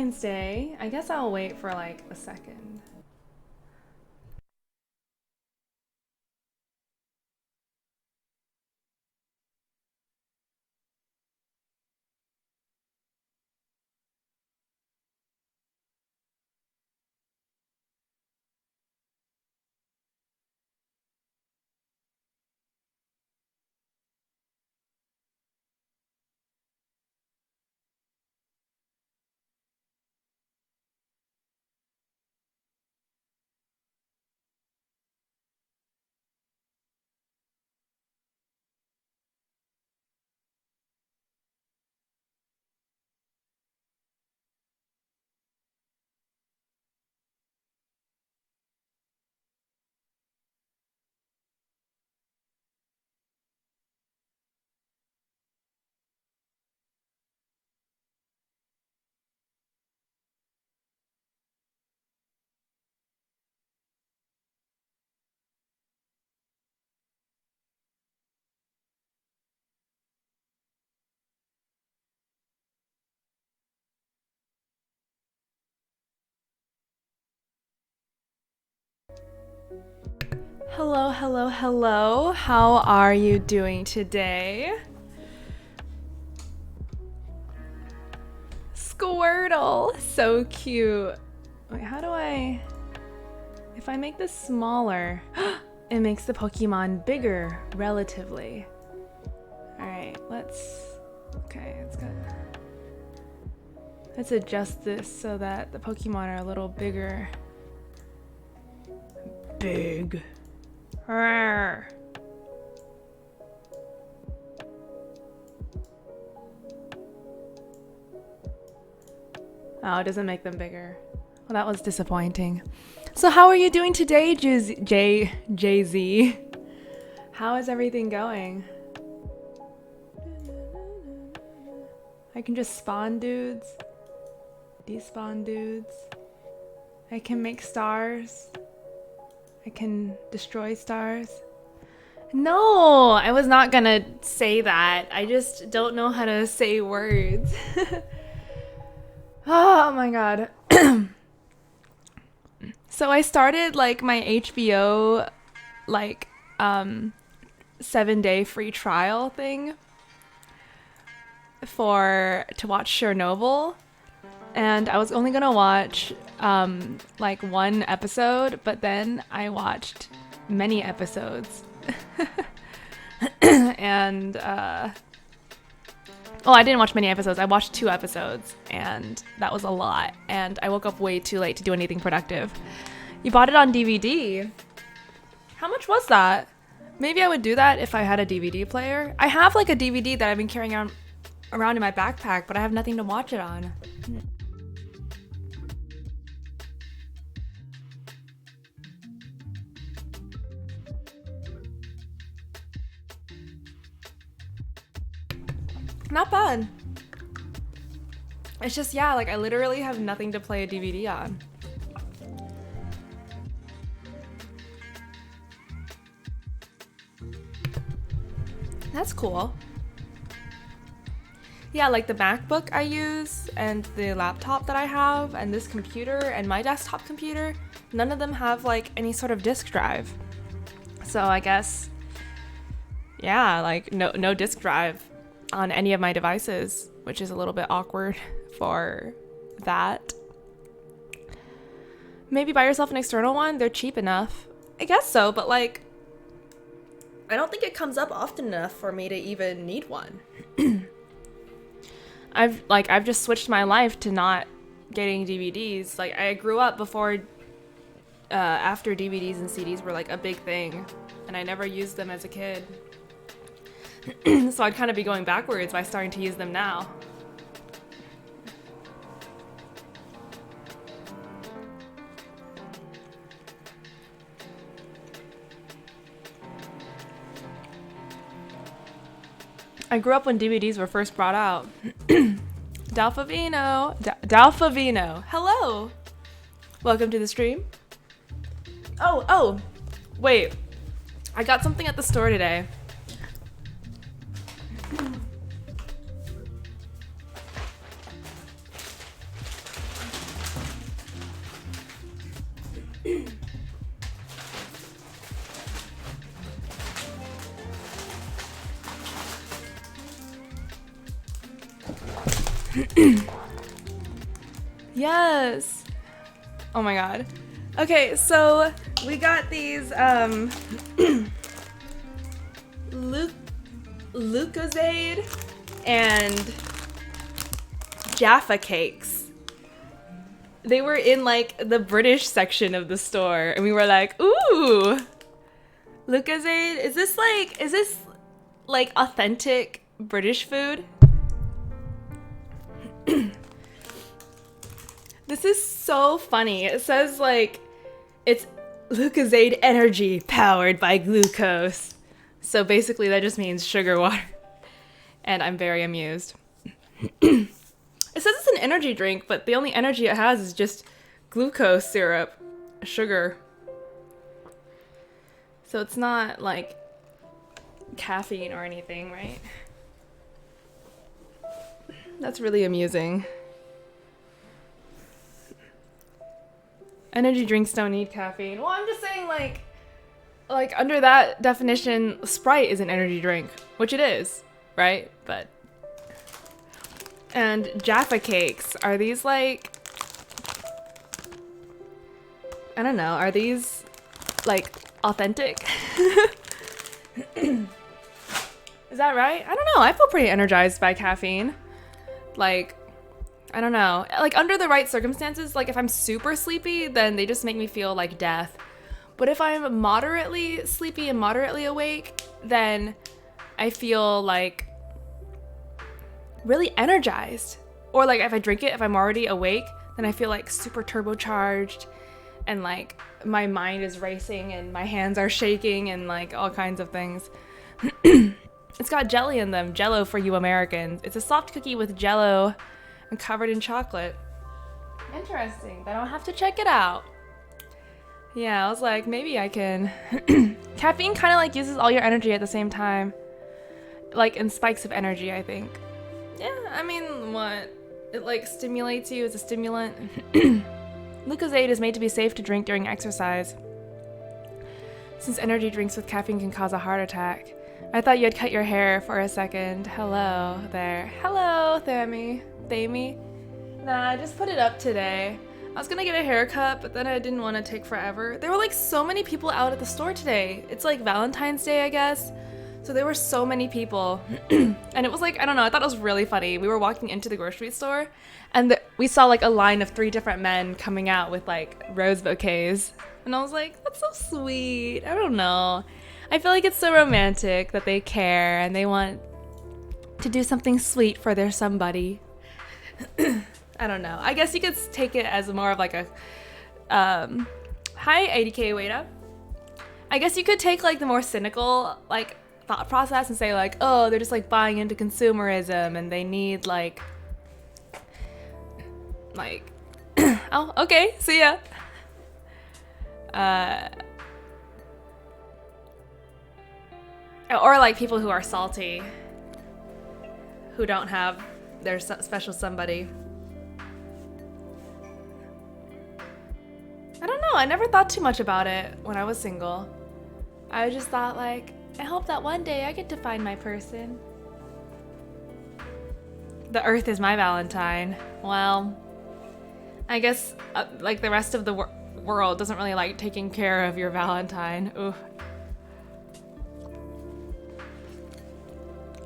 Wednesday. I guess I'll wait for like a second. Hello, hello, hello. How are you doing today? Squirtle, so cute. Wait, how do I... If I make this smaller, it makes the Pokemon bigger, relatively. Alright, okay, it's good. Let's adjust this so that the Pokemon are a little bigger. Big. Rawr. Oh, it doesn't make them bigger. Well, that was disappointing. So how are you doing today, Jay-Z? How is everything going? I can just spawn dudes. Despawn dudes. I can make stars. I can destroy stars. No, I was not gonna say that. I just don't know how to say words. Oh my god. So I started like my HBO like 7-day free trial thing to watch Chernobyl, and I was only gonna watch like one episode, but then I watched many episodes. And well, I didn't watch many episodes. I watched 2 episodes, and that was a lot, and I woke up way too late to do anything productive. You bought it on DVD. How much was that? Maybe I would do that if I had a DVD player. I have like a DVD that I've been carrying around in my backpack, but I have nothing to watch it on. Not bad. It's just, yeah, like I literally have nothing to play a DVD on. That's cool. Yeah, like the MacBook I use and the laptop that I have and this computer and my desktop computer, none of them have like any sort of disk drive. So I guess, yeah, like no disk drive on any of my devices, which is a little bit awkward for that. Maybe buy yourself an external one. They're cheap enough. I guess so, but like I don't think it comes up often enough for me to even need one. I've just switched my life to not getting DVDs. Like I grew up before after DVDs and CDs were like a big thing, and I never used them as a kid. So I'd kind of be going backwards by starting to use them now. I grew up when DVDs were first brought out. Dalfavino. Hello. Welcome to the stream. Oh, wait. I got something at the store today. Yes. Oh my god. Okay, so we got these Lucozade and Jaffa cakes. They were in like the British section of the store, and we were like, ooh, Lucozade. Is this like authentic British food? This is so funny. It says like it's Lucozade energy powered by glucose. So basically that just means sugar water. And I'm very amused. It says it's an energy drink, but the only energy it has is just glucose syrup, sugar. So it's not like caffeine or anything, right? That's really amusing. Energy drinks don't need caffeine. Well, I'm just saying like under that definition, Sprite is an energy drink, which it is, right? But and Jaffa cakes, are these like, I don't know, are these like authentic? Is that right? I don't know. I feel pretty energized by caffeine. Like, I don't know. Like, under the right circumstances, like, if I'm super sleepy, then they just make me feel like death. But if I'm moderately sleepy and moderately awake, then I feel, like, really energized. Or, like, if I drink it, if I'm already awake, then I feel, like, super turbocharged. And, like, my mind is racing and my hands are shaking and, like, all kinds of things. It's got jelly in them. Jell-O for you Americans. It's a soft cookie with Jell-O and covered in chocolate. Interesting. Then I'll have to check it out. Yeah, I was like, maybe I can. Caffeine kind of like uses all your energy at the same time. Like in spikes of energy, I think. Yeah, I mean, what? It like stimulates you. It's a stimulant. Lucozade is made to be safe to drink during exercise, since energy drinks with caffeine can cause a heart attack. I thought you had cut your hair for a second. Hello there. Hello, Thammy. Nah, I just put it up today. I was gonna get a haircut, but then I didn't want to take forever. There were like so many people out at the store today. It's like Valentine's Day, I guess. So there were so many people. And it was like, I don't know, I thought it was really funny. We were walking into the grocery store and we saw like a line of 3 different men coming out with like rose bouquets. And I was like, that's so sweet. I don't know. I feel like it's so romantic that they care and they want to do something sweet for their somebody. I don't know. I guess you could take it as more of like a, hi 80K Wada. I guess you could take like the more cynical like thought process and say like, oh, they're just like buying into consumerism and they need like, oh, okay, see ya. Or like people who are salty, who don't have their special somebody. I don't know, I never thought too much about it when I was single. I just thought like, I hope that one day I get to find my person. The earth is my Valentine. Well, I guess like the rest of the world doesn't really like taking care of your Valentine. Ooh.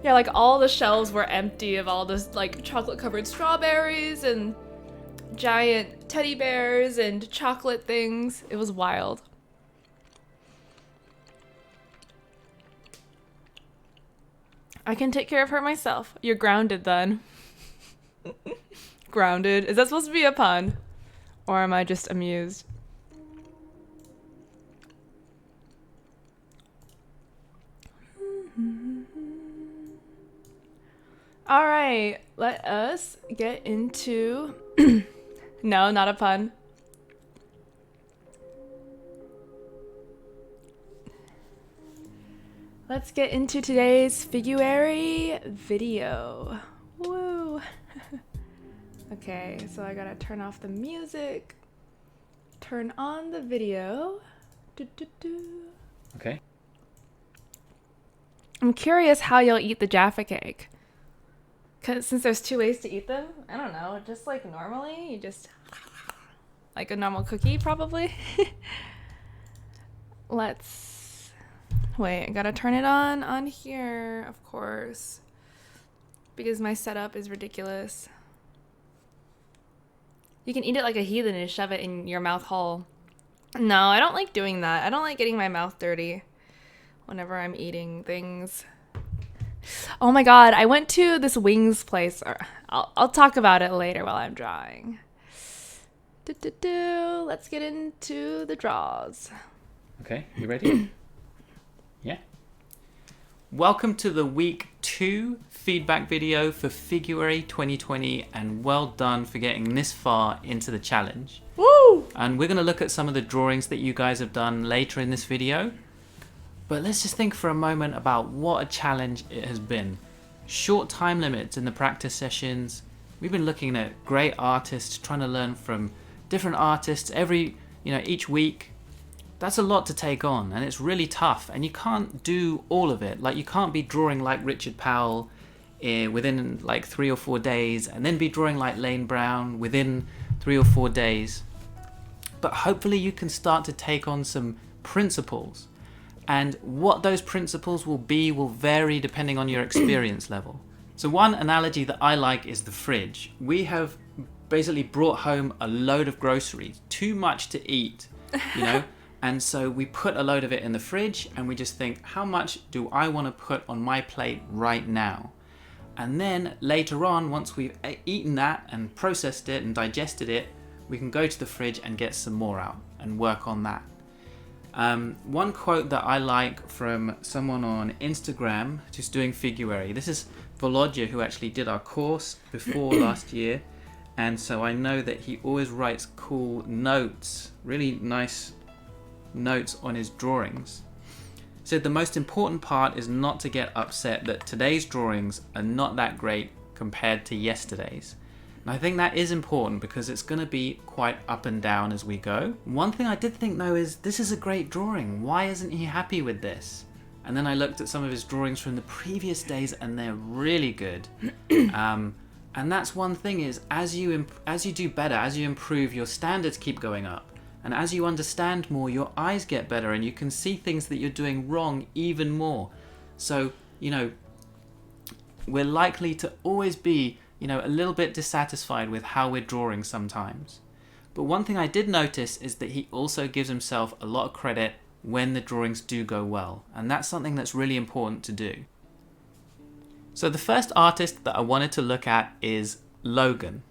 Yeah, like all the shelves were empty of all this like chocolate covered strawberries and giant teddy bears and chocolate things. It was wild. I can take care of her myself. You're grounded then. Grounded. Is that supposed to be a pun? Or am I just amused? All right, let us get into... No, not a pun. Let's get into today's Figuary video. Woo! Okay, so I gotta turn off the music. turn on the video. Okay. I'm curious how you'll eat the Jaffa cake. Cause since there's 2 ways to eat them, I don't know, just like normally, you just like a normal cookie probably. Let's wait, I gotta turn it on here, of course, because my setup is ridiculous. You can eat it like a heathen and shove it in your mouth hole. No, I don't like doing that. I don't like getting my mouth dirty whenever I'm eating things. Oh my god, I went to this wings place. I'll talk about it later while I'm drawing. Let's get into the draws. Okay, you ready? Yeah. Welcome to the week 2 feedback video for Figuary 2020, and well done for getting this far into the challenge. Woo! And we're going to look at some of the drawings that you guys have done later in this video. But let's just think for a moment about what a challenge it has been. Short time limits in the practice sessions. We've been looking at great artists, trying to learn from different artists each week. That's a lot to take on, and it's really tough, and you can't do all of it. Like, you can't be drawing like Richard Powell within like 3 or 4 days, and then be drawing like Lane Brown within 3 or 4 days. But hopefully you can start to take on some principles. And what those principles will vary depending on your experience level. So one analogy that I like is the fridge. We have basically brought home a load of groceries, too much to eat, and so we put a load of it in the fridge and we just think, how much do I want to put on my plate right now? And then later on, once we've eaten that and processed it and digested it, we can go to the fridge and get some more out and work on that. One quote that I like from someone on Instagram who's doing Figuary. This is Volodya, who actually did our course before last year, and so I know that he always writes cool notes, really nice notes on his drawings. He said the most important part is not to get upset that today's drawings are not that great compared to yesterday's. And I think that is important because it's going to be quite up and down as we go. One thing I did think though is, this is a great drawing. Why isn't he happy with this? And then I looked at some of his drawings from the previous days and they're really good. And that's one thing is, as you do better, as you improve, your standards keep going up. And as you understand more, your eyes get better and you can see things that you're doing wrong even more. So, we're likely to always be a little bit dissatisfied with how we're drawing sometimes. But one thing I did notice is that he also gives himself a lot of credit when the drawings do go well. And that's something that's really important to do. So the first artist that I wanted to look at is Logan.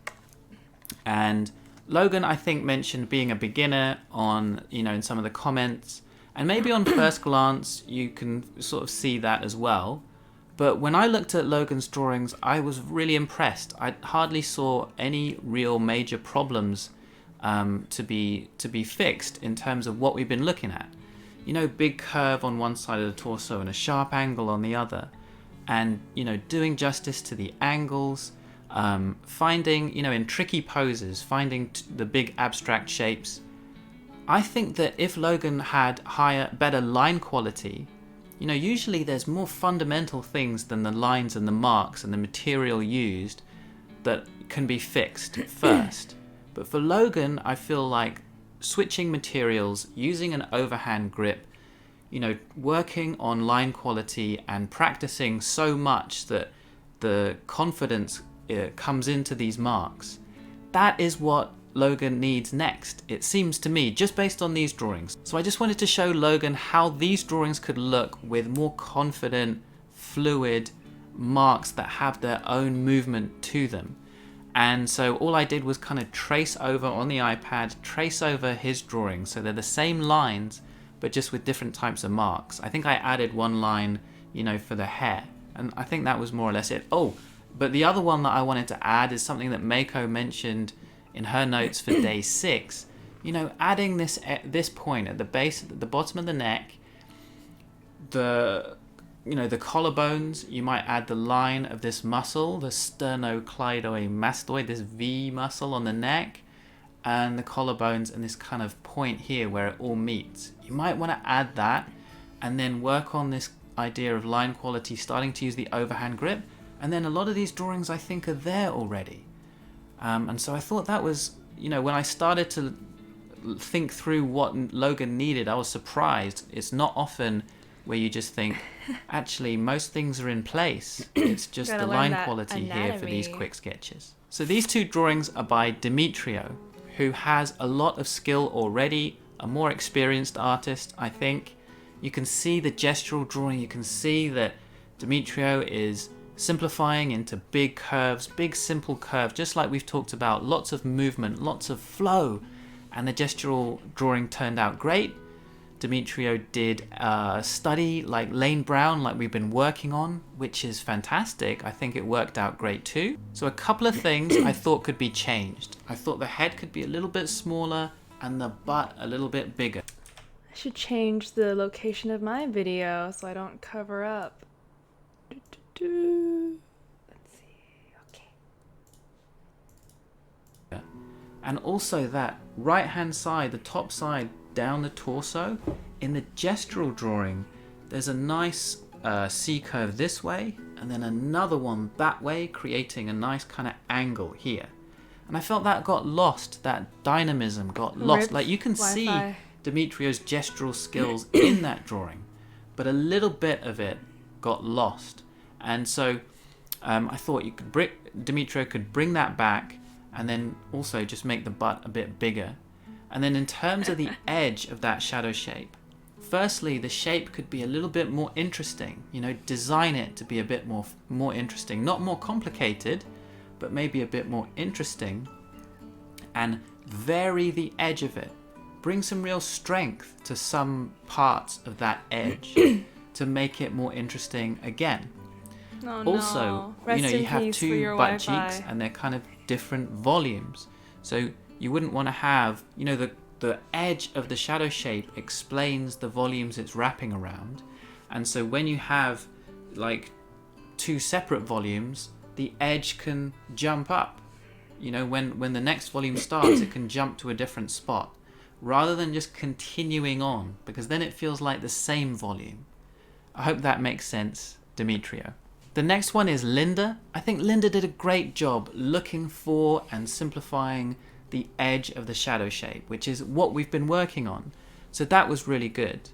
And Logan, I think, mentioned being a beginner on, in some of the comments. And maybe on first glance, you can sort of see that as well. But when I looked at Logan's drawings, I was really impressed. I hardly saw any real major problems to be fixed in terms of what we've been looking at. Big curve on one side of the torso and a sharp angle on the other. And, doing justice to the angles, finding, in tricky poses, finding the big abstract shapes. I think that if Logan had better line quality, usually there's more fundamental things than the lines and the marks and the material used that can be fixed first. But for Logan, I feel like switching materials, using an overhand grip, working on line quality and practicing so much that the confidence comes into these marks, that is what Logan needs next, it seems to me, just based on these drawings. So I just wanted to show Logan how these drawings could look with more confident, fluid marks that have their own movement to them. And so all I did was kind of trace over on the iPad, trace over his drawings, so they're the same lines but just with different types of marks. I think I added one line, for the hair, and I think that was more or less it. Oh, but the other one that I wanted to add is something that Mako mentioned in her notes for day 6, adding this point at the base, at the bottom of the neck, the collarbones, you might add the line of this muscle, the sternocleidomastoid, this V muscle on the neck, and the collarbones and this kind of point here where it all meets. You might want to add that and then work on this idea of line quality, starting to use the overhand grip. And then a lot of these drawings I think are there already. And so I thought that was, when I started to think through what Logan needed, I was surprised. It's not often where you just think, actually, most things are in place. It's just the line quality here for these quick sketches. So these two drawings are by Demetrio, who has a lot of skill already, a more experienced artist, I think. You can see the gestural drawing, you can see that Demetrio is simplifying into big curves, big simple curves, just like we've talked about, lots of movement, lots of flow, and the gestural drawing turned out great. Demetrio did a study like Lane Brown, like we've been working on, which is fantastic. I think it worked out great too. So a couple of things I thought could be changed. I thought the head could be a little bit smaller and the butt a little bit bigger. I should change the location of my video so I don't cover up. Let's see. Okay. And also that right hand side, the top side down the torso, in the gestural drawing there's a nice C curve this way and then another one that way, creating a nice kind of angle here. And I felt that got lost, that dynamism got lost. Like you can see Demetrio's gestural skills in that drawing, but a little bit of it got lost. And so I thought Demetrio could bring that back and then also just make the butt a bit bigger. And then in terms of the edge of that shadow shape, firstly, the shape could be a little bit more interesting. Design it to be a bit more interesting. Not more complicated, but maybe a bit more interesting. And vary the edge of it. Bring some real strength to some parts of that edge to make it more interesting again. Also, you have two butt cheeks and they're kind of different volumes. So you wouldn't want to have, the edge of the shadow shape explains the volumes it's wrapping around. And so when you have like two separate volumes, the edge can jump up. When the next volume starts, it can jump to a different spot rather than just continuing on, because then it feels like the same volume. I hope that makes sense, Demetrio. The next one is Linda. I think Linda did a great job looking for and simplifying the edge of the shadow shape, which is what we've been working on. So that was really good.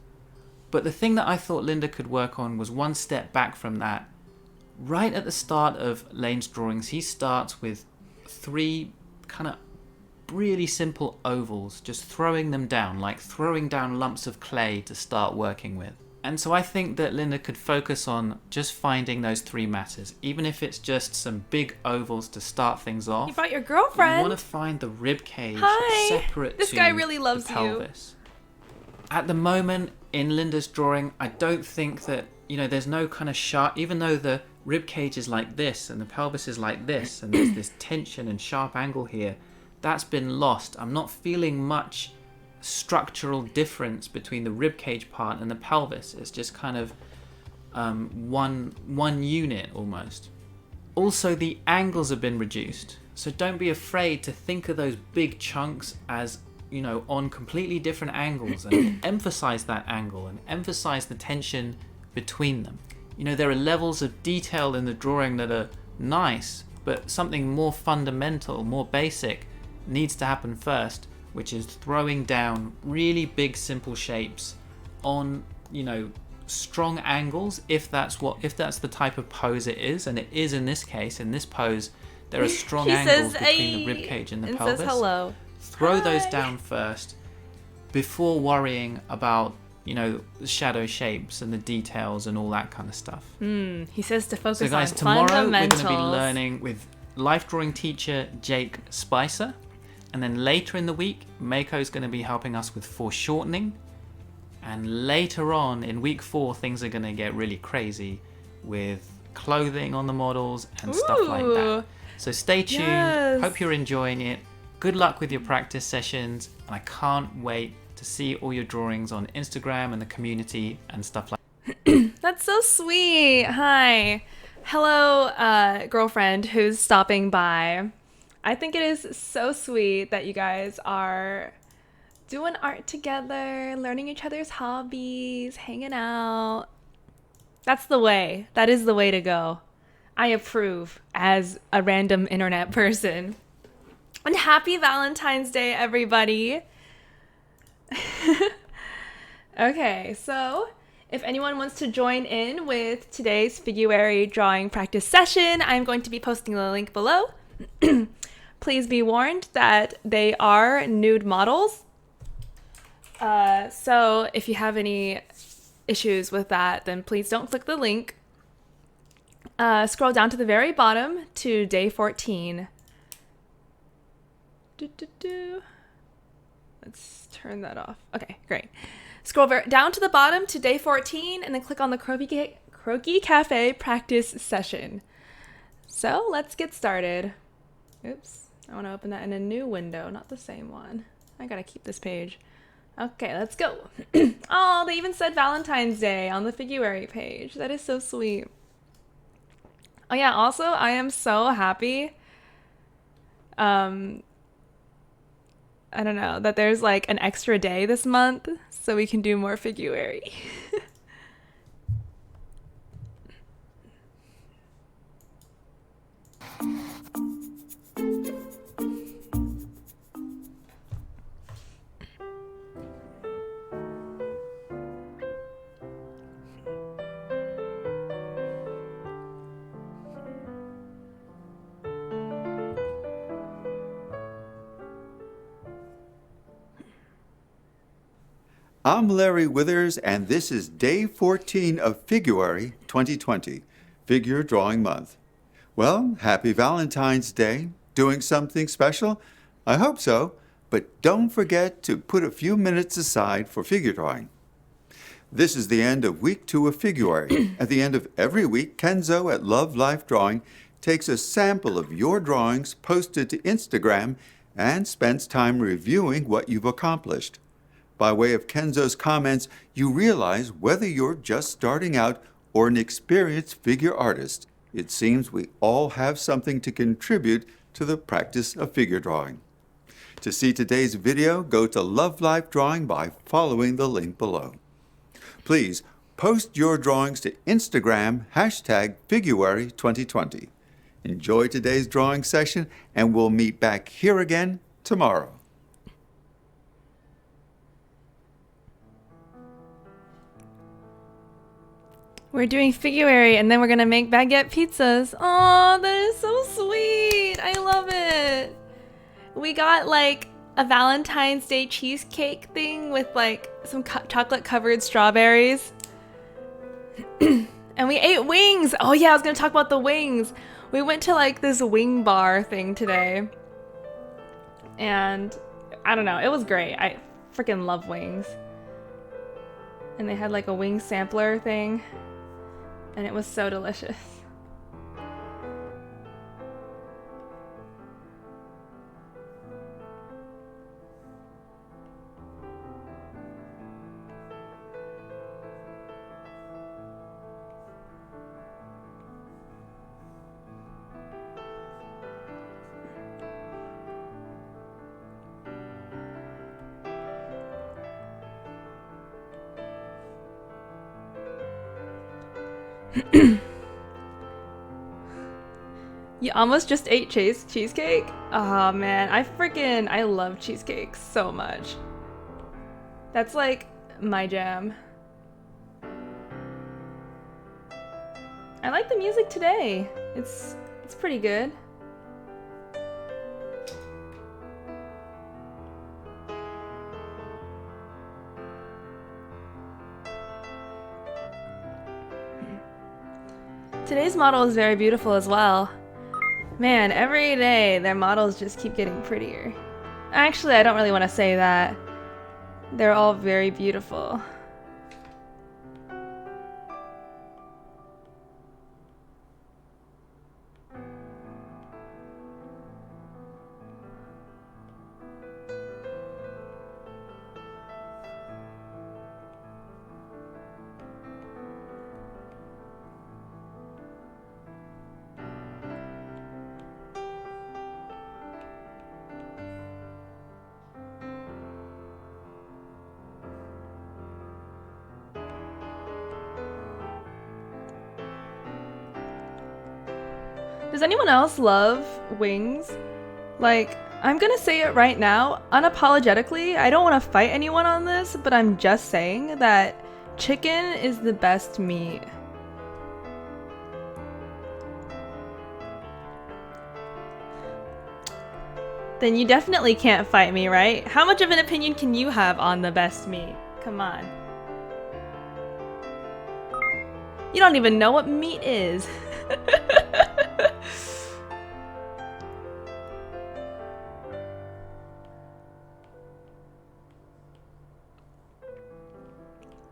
But the thing that I thought Linda could work on was one step back from that. Right at the start of Lane's drawings, he starts with three kind of really simple ovals, just throwing them down, like throwing down lumps of clay to start working with. And so I think that Linda could focus on just finding those three matters, even if it's just some big ovals to start things off. You brought your girlfriend. You want to find the rib cage separate this to guy really loves the pelvis. At the moment in Linda's drawing, I don't think that, there's no kind of sharp, even though the rib cage is like this and the pelvis is like this and there's this tension and sharp angle here, that's been lost. I'm not feeling much structural difference between the rib cage part and the pelvis. It's just kind of one unit almost. Also, the angles have been reduced, so don't be afraid to think of those big chunks as on completely different angles and emphasize that angle and emphasize the tension between them. There are levels of detail in the drawing that are nice, but something more fundamental, more basic needs to happen first, which is throwing down really big simple shapes on strong angles, if that's the type of pose it is. And it is in this case. In this pose there are strong angles between the rib cage and the pelvis. Says hello. Throw those down first before worrying about the shadow shapes and the details and all that kind of stuff. He says to focus on fundamentals. So guys, tomorrow we're going to be learning with life drawing teacher Jake Spicer. And then later in the week, Mako's going to be helping us with foreshortening. And later on in week 4, things are going to get really crazy with clothing on the models and stuff like that. So stay tuned. Yes. Hope you're enjoying it. Good luck with your practice sessions. And I can't wait to see all your drawings on Instagram and the community and stuff like that. That's so sweet. Hi. Hello, girlfriend who's stopping by. I think it is so sweet that you guys are doing art together, learning each other's hobbies, hanging out. That's the way. That is the way to go. I approve as a random internet person. And happy Valentine's Day, everybody. Okay, so if anyone wants to join in with today's Figuary drawing practice session, I'm going to be posting the link below. Please be warned that they are nude models. So if you have any issues with that, then please don't click the link. Scroll down to the very bottom to day 14. Let's turn that off. Okay, great. Scroll down to the bottom to day 14 and then click on the Croquis Cafe practice session. So let's get started. Oops, I want to open that in a new window, not the same one. I gotta keep this page. Okay, let's go. Oh, they even said Valentine's Day on the Figuary page. That is so sweet. Oh yeah, also I am so happy. I don't know, that there's like an extra day this month so we can do more Figuary. I'm Larry Withers, and this is day 14 of Figuary 2020, Figure Drawing Month. Well, happy Valentine's Day. Doing something special? I hope so, but don't forget to put a few minutes aside for figure drawing. This is the end of week 2 of Figuary. At the end of every week, Kenzo at Love Life Drawing takes a sample of your drawings posted to Instagram and spends time reviewing what you've accomplished. By way of Kenzo's comments, you realize whether you're just starting out or an experienced figure artist. It seems we all have something to contribute to the practice of figure drawing. To see today's video, go to Love Life Drawing by following the link below. Please post your drawings to Instagram #Figuary2020. Enjoy today's drawing session, and we'll meet back here again tomorrow. We're doing Figuary and then we're gonna make baguette pizzas. Oh, that is so sweet. I love it. We got like a Valentine's Day cheesecake thing with like some chocolate covered strawberries. And we ate wings. Oh yeah, I was gonna talk about the wings. We went to like this wing bar thing today. And I don't know, it was great. I freaking love wings. And they had like a wing sampler thing. And it was so delicious. You almost just ate cheesecake? Oh man, I love cheesecake so much. That's like my jam. I like the music today. It's pretty good. Today's model is very beautiful as well. Man, every day their models just keep getting prettier. Actually, I don't really want to say that. They're all very beautiful. Does anyone else love wings? Like, I'm gonna say it right now, unapologetically, I don't want to fight anyone on this, but I'm just saying that chicken is the best meat. Then you definitely can't fight me, right? How much of an opinion can you have on the best meat? Come on. You don't even know what meat is.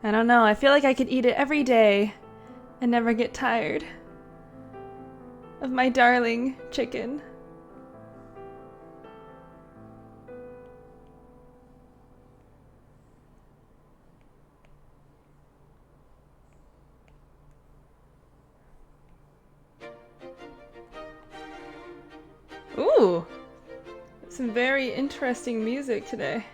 I don't know, I feel like I could eat it every day and never get tired of my darling chicken. Ooh, some very interesting music today.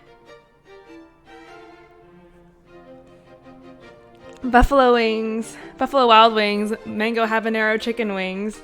Buffalo wings, Buffalo Wild Wings, mango habanero chicken wings.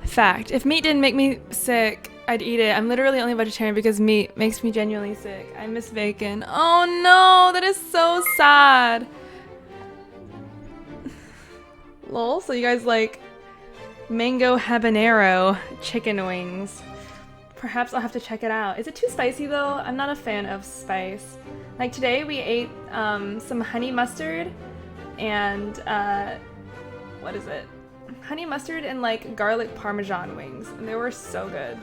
Fact, if meat didn't make me sick, I'd eat it. I'm literally only vegetarian because meat makes me genuinely sick. I miss bacon. Oh no, that is so sad. Lol, so you guys like mango habanero chicken wings. Perhaps I'll have to check it out. Is it too spicy though? I'm not a fan of spice. Like today we ate some honey mustard and what is it? Honey mustard and like garlic parmesan wings, and they were so good.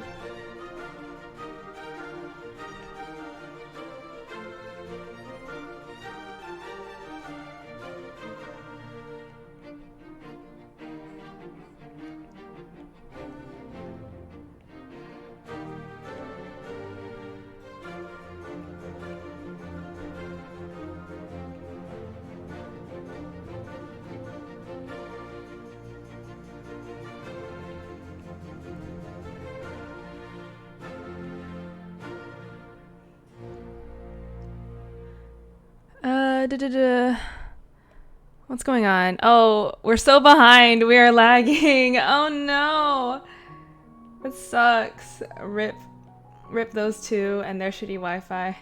What's going on? Oh, we're so behind. We are lagging. Oh no. It sucks. Rip those two and their shitty Wi-Fi.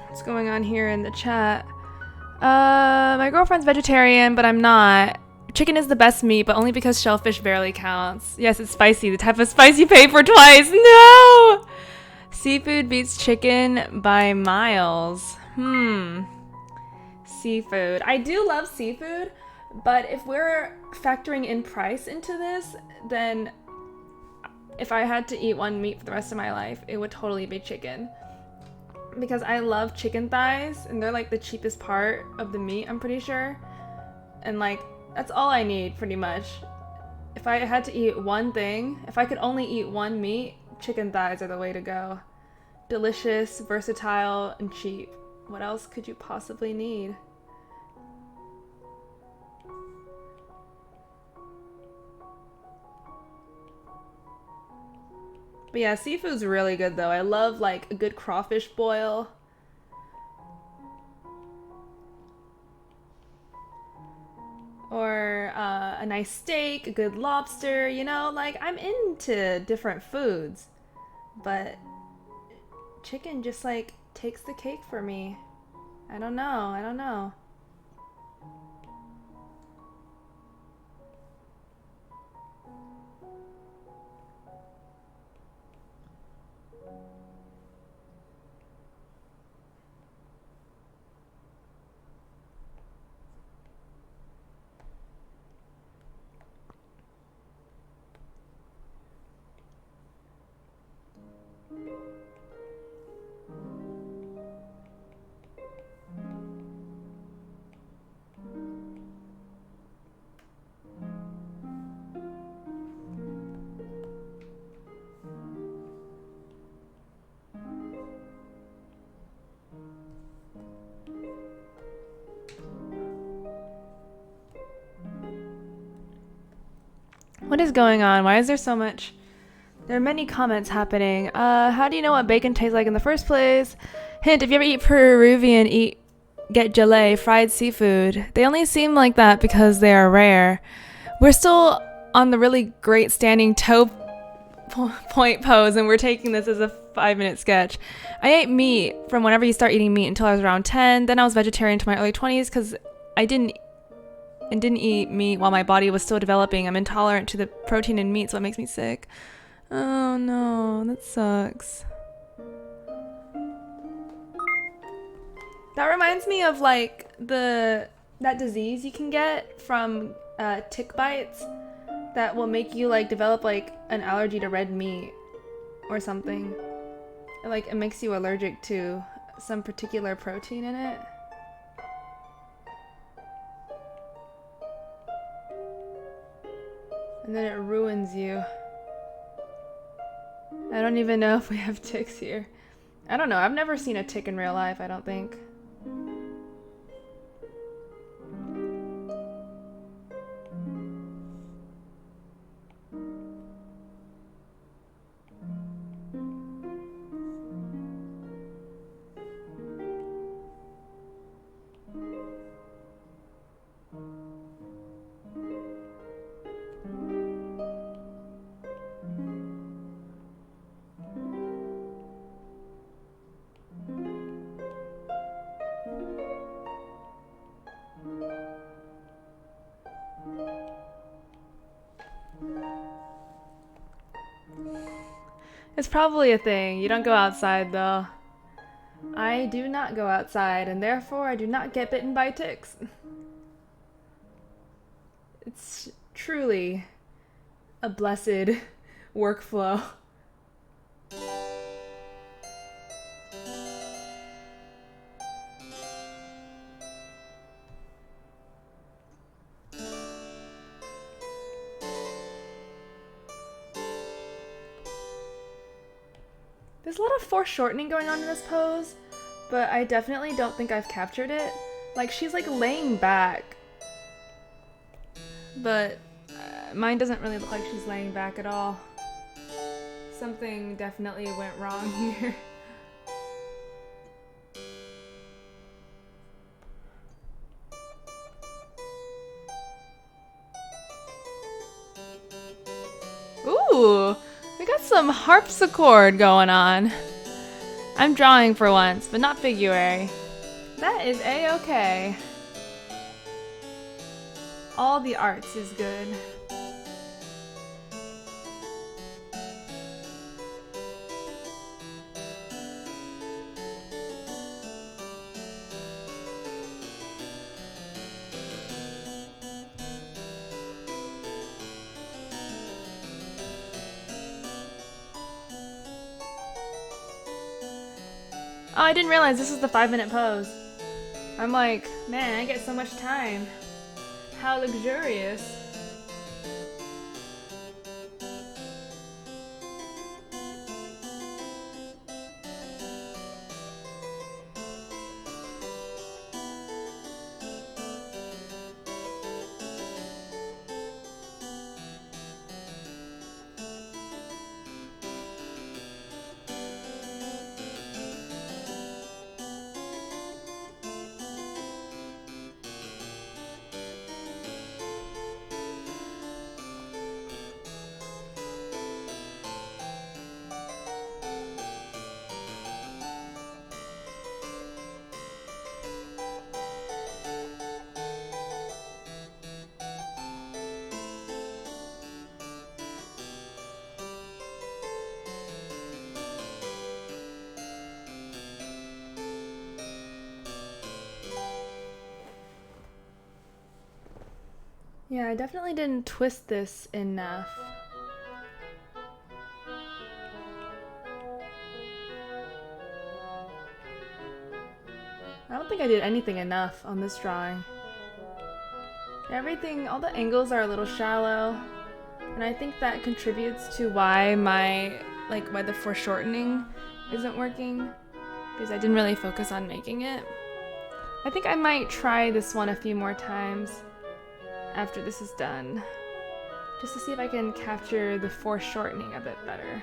What's going on here in the chat? My girlfriend's vegetarian, but I'm not. Chicken is the best meat, but only because shellfish barely counts. Yes, it's spicy. The type of spice you pay for twice. No! Seafood beats chicken by miles. Seafood. I do love seafood, but if we're factoring in price into this, then if I had to eat one meat for the rest of my life, it would totally be chicken. Because I love chicken thighs, and they're like the cheapest part of the meat, I'm pretty sure. And like, that's all I need, pretty much. If I had to eat one thing, if I could only eat one meat, chicken thighs are the way to go. Delicious, versatile, and cheap. What else could you possibly need? But yeah, seafood's really good though. I love like a good crawfish boil. Or a nice steak, a good lobster, you know, like I'm into different foods. But chicken just like takes the cake for me. I don't know. What is going on? Why is there so much? There are many comments happening. How do you know what bacon tastes like in the first place? Hint, if you ever eat Peruvian, get gelée, fried seafood. They only seem like that because they are rare. We're still on the really great standing toe point pose, and we're taking this as a 5-minute sketch. I ate meat from whenever you start eating meat until I was around 10. Then I was vegetarian to my early 20s because I didn't eat meat while my body was still developing. I'm intolerant to the protein in meat, so it makes me sick. Oh no, that sucks. That reminds me of like that disease you can get from tick bites that will make you like develop like an allergy to red meat or something. Like it makes you allergic to some particular protein in it. And then it ruins you. I don't even know if we have ticks here. I don't know. I've never seen a tick in real life, I don't think. It's probably a thing. You don't go outside though. I do not go outside, and therefore I do not get bitten by ticks. It's truly a blessed workflow. There's a lot of foreshortening going on in this pose, but I definitely don't think I've captured it. Like, she's like laying back, but mine doesn't really look like she's laying back at all. Something definitely went wrong here. Ooh, we got some harpsichord going on. I'm drawing for once, but not Figuary. That is a-okay. All the arts is good. Oh, I didn't realize this was the 5-minute pose. I'm like, man, I get so much time. How luxurious. Yeah, I definitely didn't twist this enough. I don't think I did anything enough on this drawing. Everything, all the angles are a little shallow, and I think that contributes to why why the foreshortening isn't working, because I didn't really focus on making it. I think I might try this one a few more times after this is done, just to see if I can capture the foreshortening a bit better.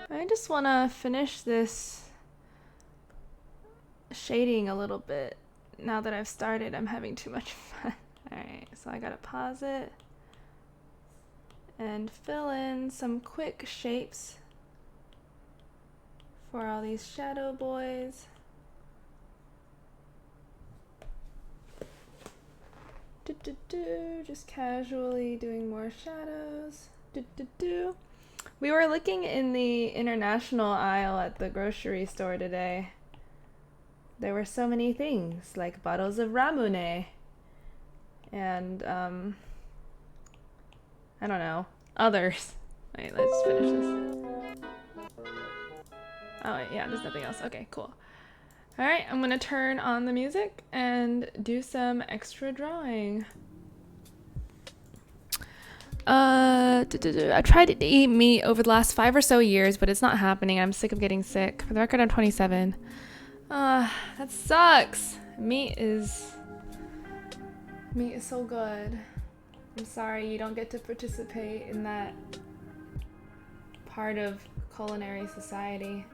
I just want to finish this shading a little bit. Now that I've started, I'm having too much fun. Alright, so I gotta pause it and fill in some quick shapes for all these shadow boys. Just casually doing more shadows. We were looking in the international aisle at the grocery store today. There were so many things, like bottles of ramune and I don't know, others. Wait, let's finish this. Oh wait, yeah, there's nothing else. Okay, cool. Alright, I'm gonna turn on the music and do some extra drawing. I tried to eat meat over the last 5 or so years, but it's not happening. I'm sick of getting sick. For the record, I'm 27. That sucks. Meat is so good. I'm sorry you don't get to participate in that part of culinary society.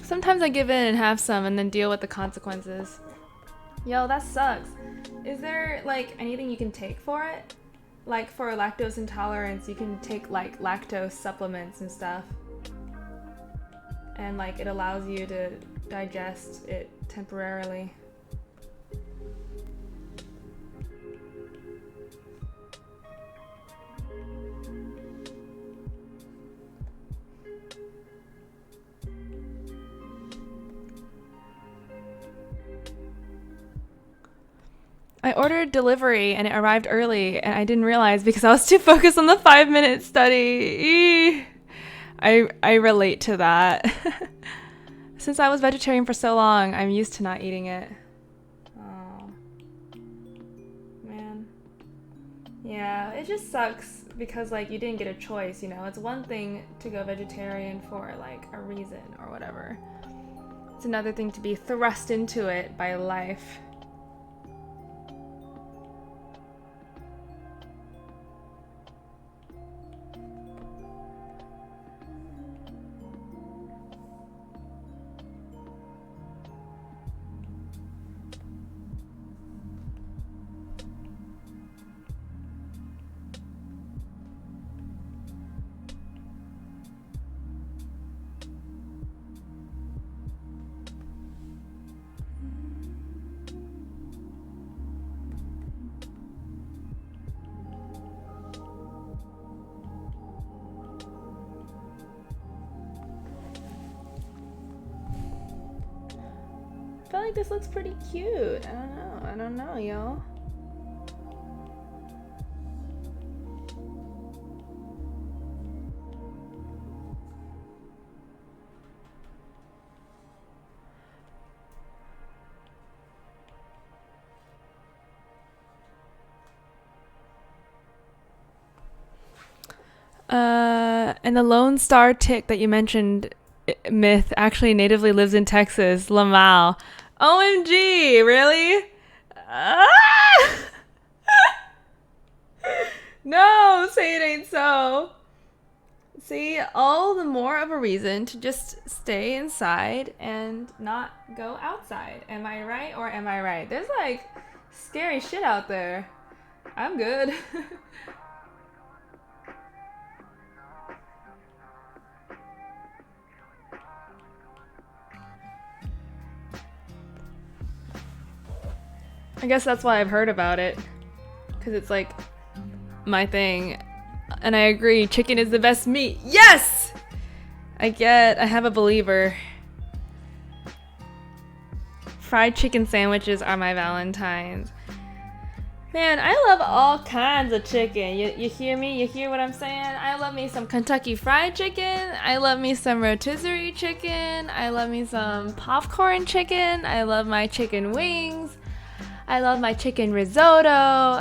Sometimes I give in and have some and then deal with the consequences. Yo, that sucks. Is there like anything you can take for it? Like for lactose intolerance, you can take like lactose supplements and stuff. And like it allows you to digest it temporarily. I ordered delivery and it arrived early and I didn't realize because I was too focused on the 5-minute study. I relate to that. Since I was vegetarian for so long, I'm used to not eating it. Oh, man. Yeah, it just sucks because like you didn't get a choice, you know? It's one thing to go vegetarian for like a reason or whatever. It's another thing to be thrust into it by life. I feel like this looks pretty cute. I don't know, y'all. And the Lone Star tick that you mentioned, myth, actually natively lives in Texas, Lamal. OMG, really? Ah! say it ain't so. See, all the more of a reason to just stay inside and not go outside. Am I right or am I right? There's like scary shit out there. I'm good. I guess that's why I've heard about it. Because it's like my thing. And I agree, chicken is the best meat. Yes! I have a believer. Fried chicken sandwiches are my Valentine's. Man, I love all kinds of chicken. You hear me? You hear what I'm saying? I love me some Kentucky Fried Chicken. I love me some rotisserie chicken. I love me some popcorn chicken. I love my chicken wings. I love my chicken risotto.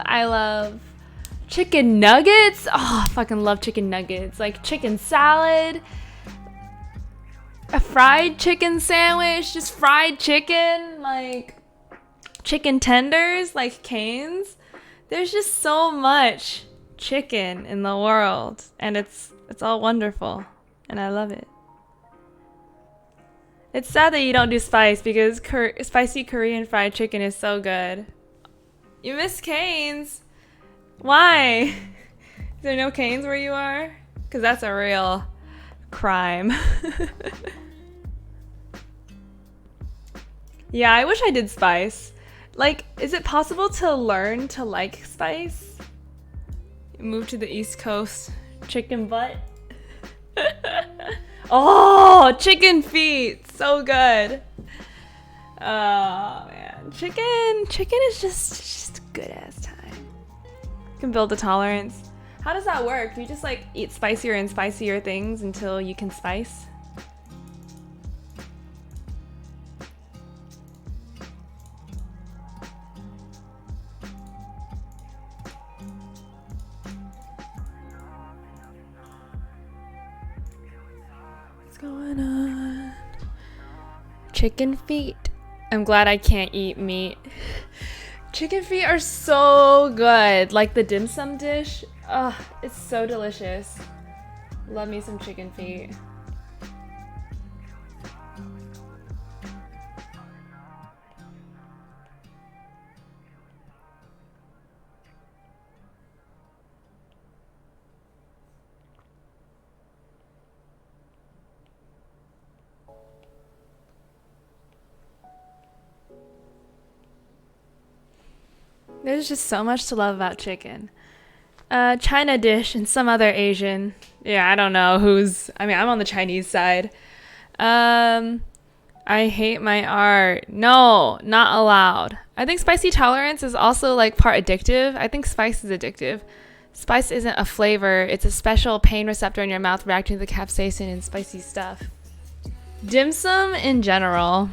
I love chicken nuggets. Oh, I fucking love chicken nuggets. Like chicken salad. A fried chicken sandwich. Just fried chicken. Like chicken tenders. Like Cane's. There's just so much chicken in the world. And it's all wonderful. And I love it. It's sad that you don't do spice because spicy Korean fried chicken is so good. You miss Cane's. Why? Is there no Cane's where you are? Because that's a real crime. Yeah, I wish I did spice. Like, is it possible to learn to like spice? Move to the East Coast. Chicken butt. Oh, chicken feet. So good. Oh, man. Chicken is just a good ass time. You can build a tolerance. How does that work? Do you just like eat spicier and spicier things until you can spice? Going on? Chicken feet. I'm glad I can't eat meat. Chicken feet are so good. Like the dim sum dish. Ugh, it's so delicious. Love me some chicken feet. There's just so much to love about chicken. China dish and some other Asian. Yeah, I don't know who's... I mean, I'm on the Chinese side. I hate my art. No, not allowed. I think spicy tolerance is also like part addictive. I think spice is addictive. Spice isn't a flavor. It's a special pain receptor in your mouth reacting to the capsaicin in spicy stuff. Dim sum in general...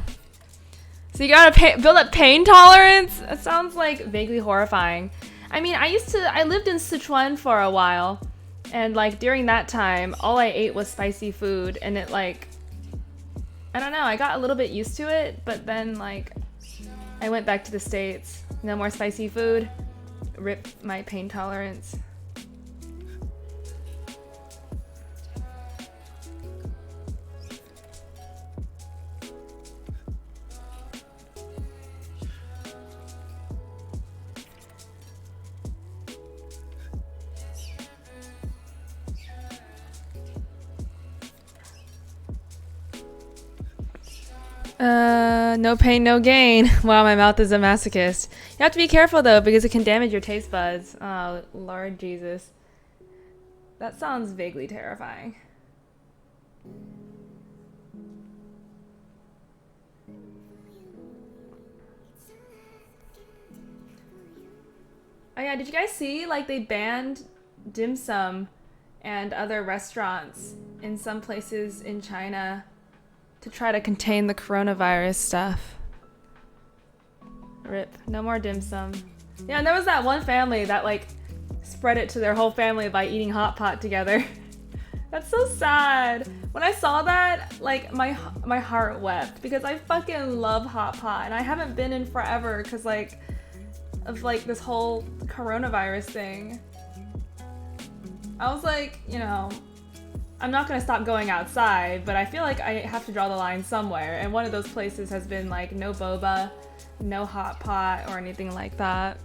So you gotta build up pain tolerance? That sounds like vaguely horrifying. I mean, I lived in Sichuan for a while. And like during that time, all I ate was spicy food. And it like, I don't know, I got a little bit used to it. But then like, I went back to the States. No more spicy food. Rip my pain tolerance. No pain, no gain. Wow, my mouth is a masochist. You have to be careful though, because it can damage your taste buds. Oh, Lord Jesus. That sounds vaguely terrifying. Oh yeah, did you guys see, like, they banned dim sum and other restaurants in some places in China to try to contain the coronavirus stuff. Rip. No more dim sum. Yeah, and there was that one family that, like, spread it to their whole family by eating hot pot together. That's so sad. When I saw that, like, my heart wept because I fucking love hot pot and I haven't been in forever because, like, of, like, this whole coronavirus thing. I was like, I'm not gonna stop going outside, but I feel like I have to draw the line somewhere. And one of those places has been like no boba, no hot pot, or anything like that.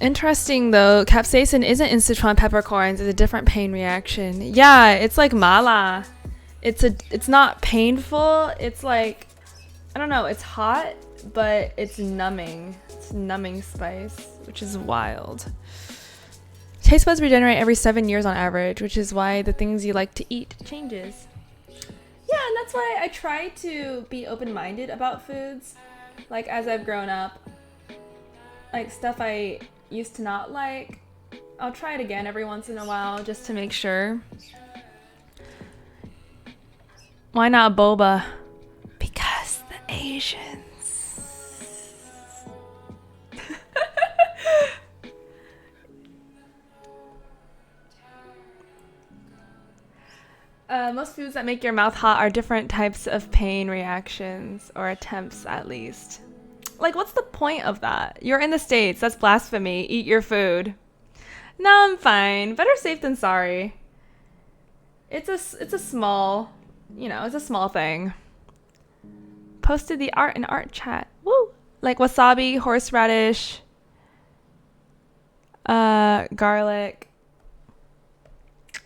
Interesting though. Capsaicin isn't in Sichuan peppercorns. It's a different pain reaction. Yeah, it's like mala. It's not painful. It's like, I don't know. It's hot, but it's numbing. It's numbing spice, which is wild. Taste buds regenerate every 7 years on average, which is why the things you like to eat changes. Yeah, and that's why I try to be open-minded about foods. Like, as I've grown up, like stuff I used to not like, I'll try it again every once in a while just to make sure. Why not boba? Because the Asians. Most foods that make your mouth hot are different types of pain reactions, or attempts at least. Like, what's the point of that? You're in the States. That's blasphemy. Eat your food. No, I'm fine. Better safe than sorry. It's a small, it's a small thing. Posted the art in art chat. Woo! Like wasabi, horseradish, garlic.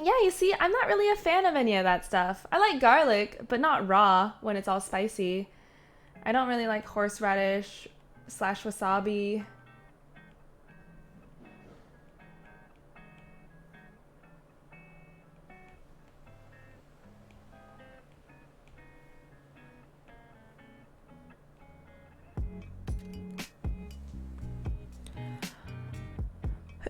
Yeah, you see, I'm not really a fan of any of that stuff. I like garlic, but not raw when it's all spicy. I don't really like horseradish / wasabi.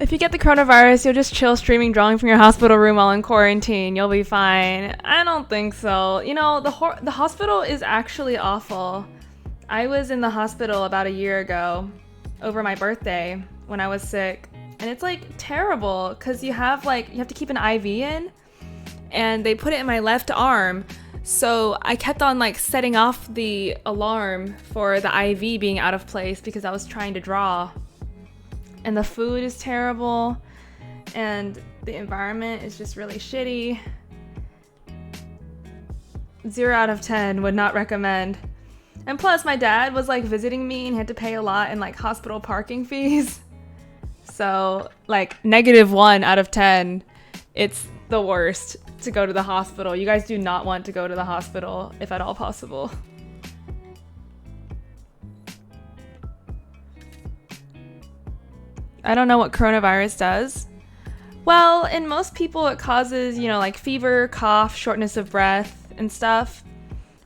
If you get the coronavirus, you'll just chill streaming drawing from your hospital room while in quarantine. You'll be fine. I don't think so. The hospital is actually awful. I was in the hospital about a year ago over my birthday when I was sick. And it's like terrible because you have to keep an IV in, and they put it in my left arm. So I kept on setting off the alarm for the IV being out of place because I was trying to draw. And the food is terrible, and the environment is just really shitty. 0 out of 10, would not recommend. And plus, my dad was visiting me and he had to pay a lot in hospital parking fees. So -1 out of 10, it's the worst to go to the hospital. You guys do not want to go to the hospital if at all possible. I don't know what coronavirus does. Well, in most people it causes, fever, cough, shortness of breath, and stuff.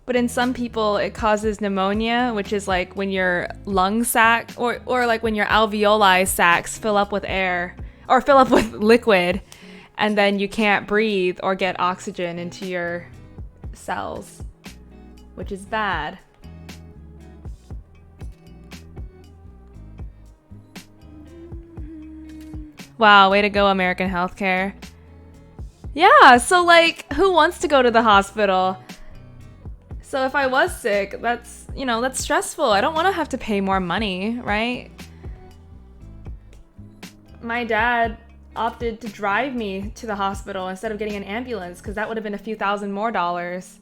But in some people it causes pneumonia, which is when your lung sac or when your alveoli sacs fill up with air or fill up with liquid, and then you can't breathe or get oxygen into your cells, which is bad. Wow, way to go, American healthcare. Yeah, so who wants to go to the hospital? So if I was sick, that's stressful. I don't want to have to pay more money, right? My dad opted to drive me to the hospital instead of getting an ambulance because that would have been a few thousand more dollars.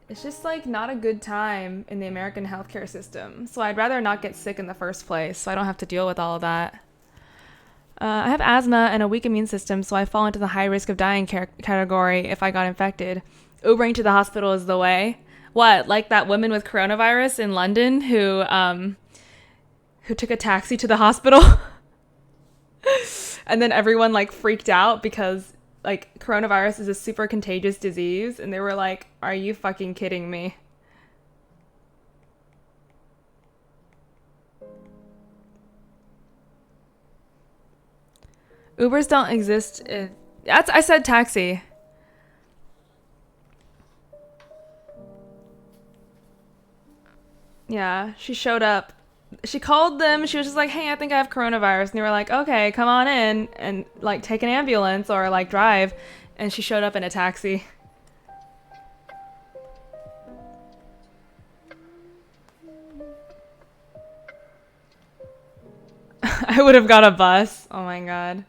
It's just not a good time in the American healthcare system. So I'd rather not get sick in the first place so I don't have to deal with all of that. I have asthma and a weak immune system, so I fall into the high risk of dying category if I got infected. Ubering to the hospital is the way. What, like that woman with coronavirus in London who took a taxi to the hospital? And then everyone freaked out because coronavirus is a super contagious disease, and they were like, are you fucking kidding me? Ubers don't exist I said taxi. Yeah, she showed up. She called them. She was just like, hey, I think I have coronavirus. And they were like, okay, come on in and take an ambulance or drive. And she showed up in a taxi. I would have got a bus. Oh my god.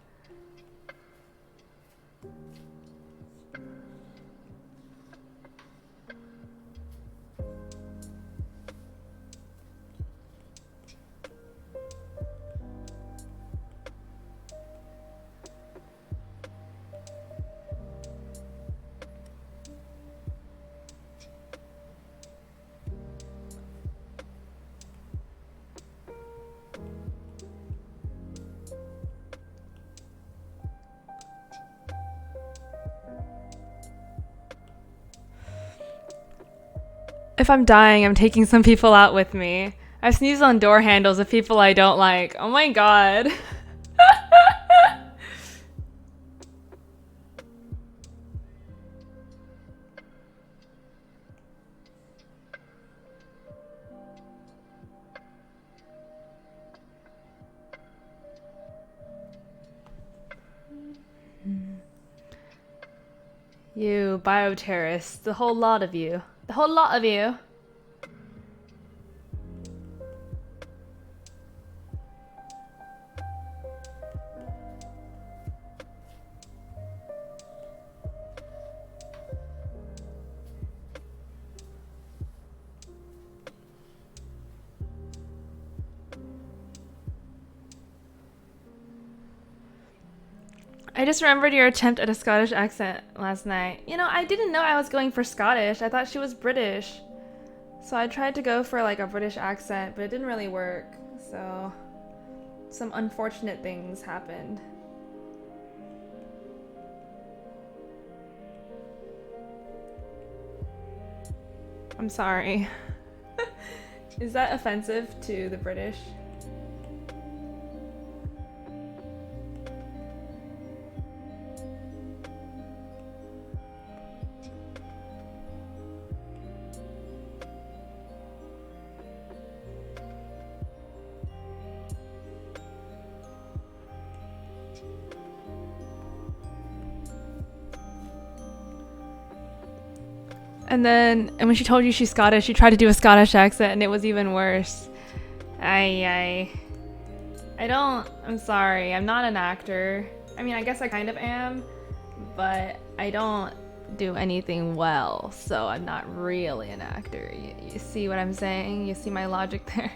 If I'm dying, I'm taking some people out with me. I sneeze on door handles of people I don't like. Oh my god. You bioterrorists, the whole lot of you. The whole lot of you. I just remembered your attempt at a Scottish accent last night. You know, I didn't know I was going for Scottish. I thought she was British. So I tried to go for like a British accent, but it didn't really work. So some unfortunate things happened. I'm sorry. Is that offensive to the British? And when she told you she's Scottish, she tried to do a Scottish accent and it was even worse. I'm sorry, I'm not an actor. I mean, I guess I kind of am, but I don't do anything well, so I'm not really an actor. You see what I'm saying? You see my logic there?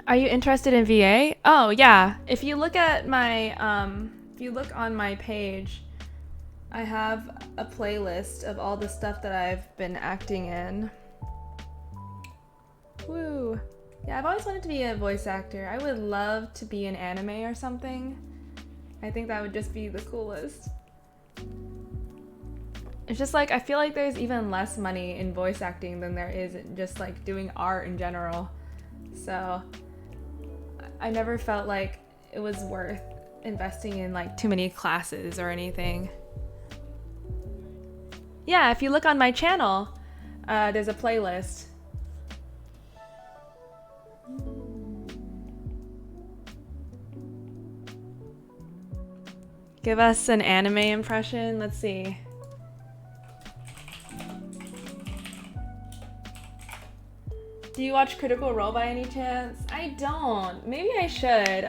Are you interested in VA? Oh yeah. If you look at my if you look on my page, I have a playlist of all the stuff that I've been acting in. Woo. Yeah, I've always wanted to be a voice actor. I would love to be in anime or something. I think that would just be the coolest. It's just like I feel like there's even less money in voice acting than there is in just like doing art in general. So I never felt like it was worth investing in like too many classes or anything. Yeah, if you look on my channel, there's a playlist. Give us an anime impression. Let's see. Do you watch Critical Role by any chance? I don't. Maybe I should.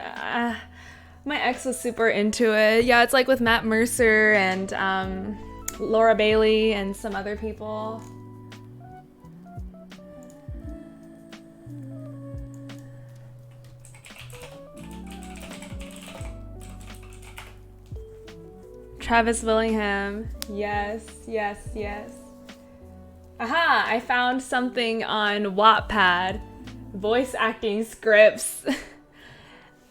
My ex was super into it. Yeah, it's like with Matt Mercer and Laura Bailey and some other people. Travis Willingham. Yes, yes, yes. Aha! I found something on Wattpad. Voice acting scripts.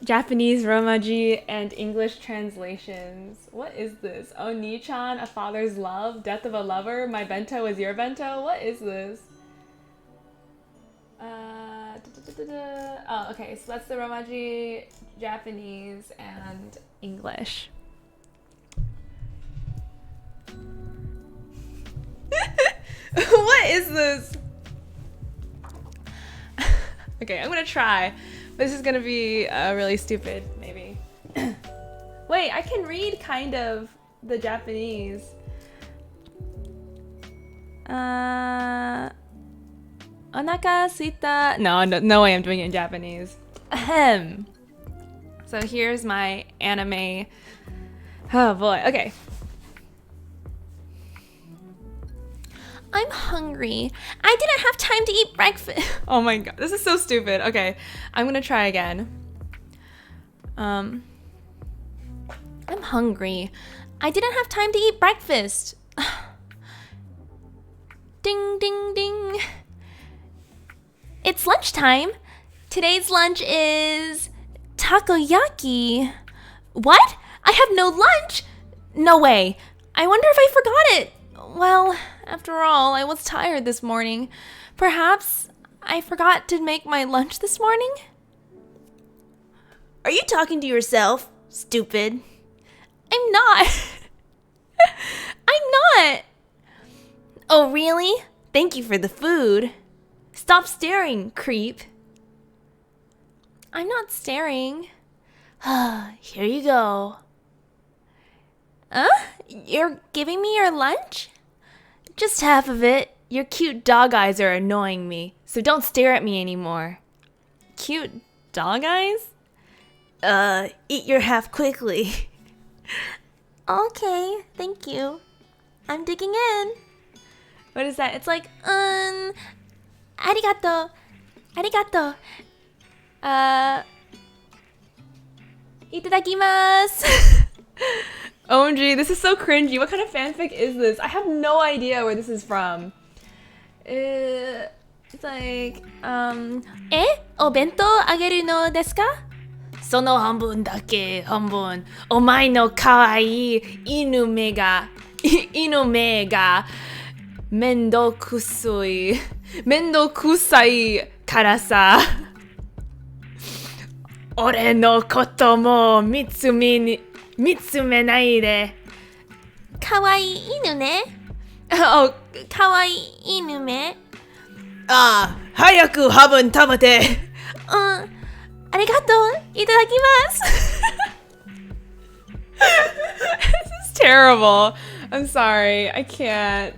Japanese Romaji and English translations. What is this? Oni-chan, a father's love, death of a lover, my bento is your bento. What is this? Oh, okay, so that's the Romaji, Japanese, and English. What is this? Okay, I'm gonna try. This is gonna be really stupid, maybe. Wait, I can read kind of the Japanese. Onaka suita. No way I'm doing it in Japanese. Ahem. So here's my anime. Oh boy, okay. I'm hungry. I didn't have time to eat breakfast. Oh my god, this is so stupid. Okay, I'm gonna try again. I'm hungry. I didn't have time to eat breakfast. Ding, ding, ding. It's lunchtime. Today's lunch is takoyaki. What? I have no lunch? No way. I wonder if I forgot it. Well, after all, I was tired this morning. Perhaps I forgot to make my lunch this morning? Are you talking to yourself, stupid? I'm not. I'm not. Oh, really? Thank you for the food. Stop staring, creep. I'm not staring. Here you go. Huh? You're giving me your lunch? Just half of it. Your cute dog eyes are annoying me, so don't stare at me anymore. Cute dog eyes? Eat your half quickly. Okay, thank you. I'm digging in. What is that? It's like, arigato. Arigato. Itadakimasu. OMG, this is so cringy. What kind of fanfic is this? I have no idea where this is from. It's like, O bento ageru no desu ka? Sono hanbun dake, hanbun. Omae no kawaii inu me ga mendokusai kara sa. Ore no koto mo mitsumenai de. Kawaii inu ne? Oh, kawaii inu me? Hayaku habun tabate. Arigato, itadakimasu. This is terrible. I'm sorry, I can't.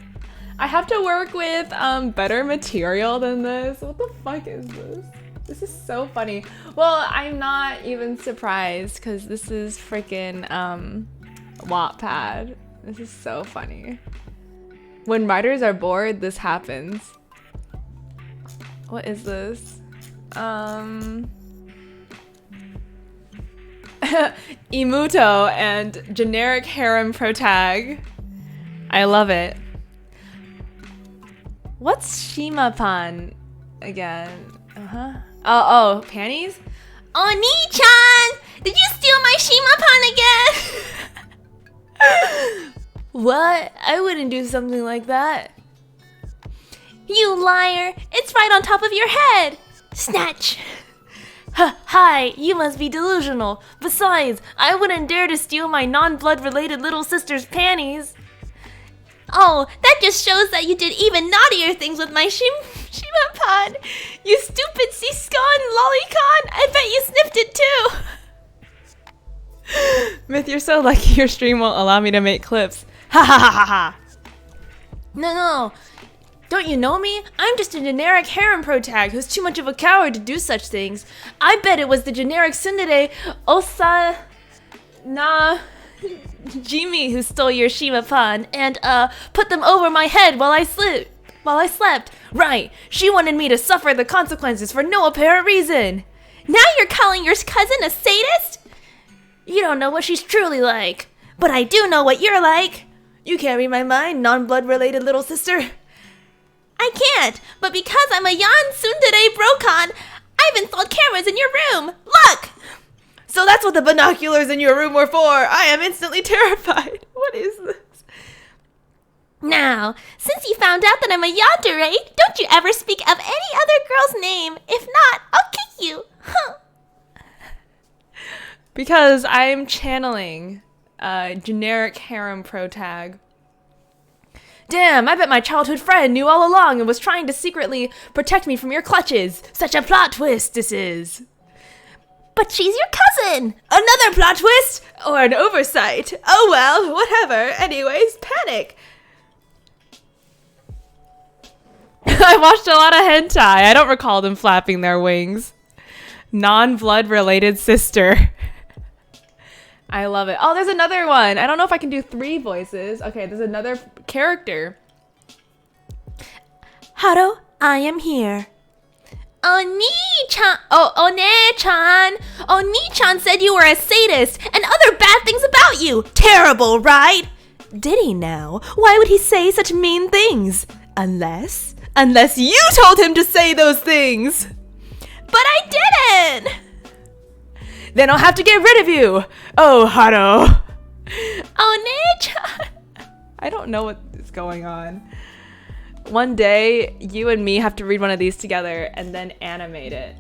I have to work with better material than this. What the fuck is this? This is so funny. Well, I'm not even surprised because this is freaking Wattpad. This is so funny. When writers are bored, this happens. What is this? Imuto and generic harem protag. I love it. What's Shimapan again? Oh, panties? Oni-chan! Did you steal my Shimapan again? What? I wouldn't do something like that. You liar! It's right on top of your head! Snatch! Hi, you must be delusional. Besides, I wouldn't dare to steal my non-blood related little sister's panties. Oh, that just shows that you did even naughtier things with my Shimapan. You stupid Siscon lolicon! I bet you sniffed it too! Myth, you're so lucky your stream won't allow me to make clips. Ha ha ha ha ha! No. Don't you know me? I'm just a generic harem protag who's too much of a coward to do such things. I bet it was the generic tsundere Osa na Jimmy who stole your Shimapan and put them over my head while I slept. Right, she wanted me to suffer the consequences for no apparent reason. Now you're calling your cousin a sadist? You don't know what she's truly like, but I do know what you're like. You can't read my mind, non-blood related little sister. I can't, but because I'm a Yan Tsundere Brokon, I've installed cameras in your room. Look! So that's what the binoculars in your room were for. I am instantly terrified. What is this? Now, since you found out that I'm a yandere, don't you ever speak of any other girl's name. If not, I'll kick you. Huh. Because I'm channeling a generic harem protag. Damn, I bet my childhood friend knew all along and was trying to secretly protect me from your clutches. Such a plot twist this is. But she's your cousin. Another plot twist? Or an oversight? Oh well, whatever. Anyways, panic. I watched a lot of hentai. I don't recall them flapping their wings. Non-blood related sister. I love it. Oh, there's another one. I don't know if I can do 3 voices. Okay, there's another character. Haro, I am here. Oni-chan. Oh, One-chan. Oni-chan said you were a sadist and other bad things about you. Terrible, right? Did he now? Why would he say such mean things? Unless you told him to say those things. But I didn't. Then I'll have to get rid of you. Oh, Haro. Oni-chan. I don't know what is going on. One day, you and me have to read one of these together and then animate it.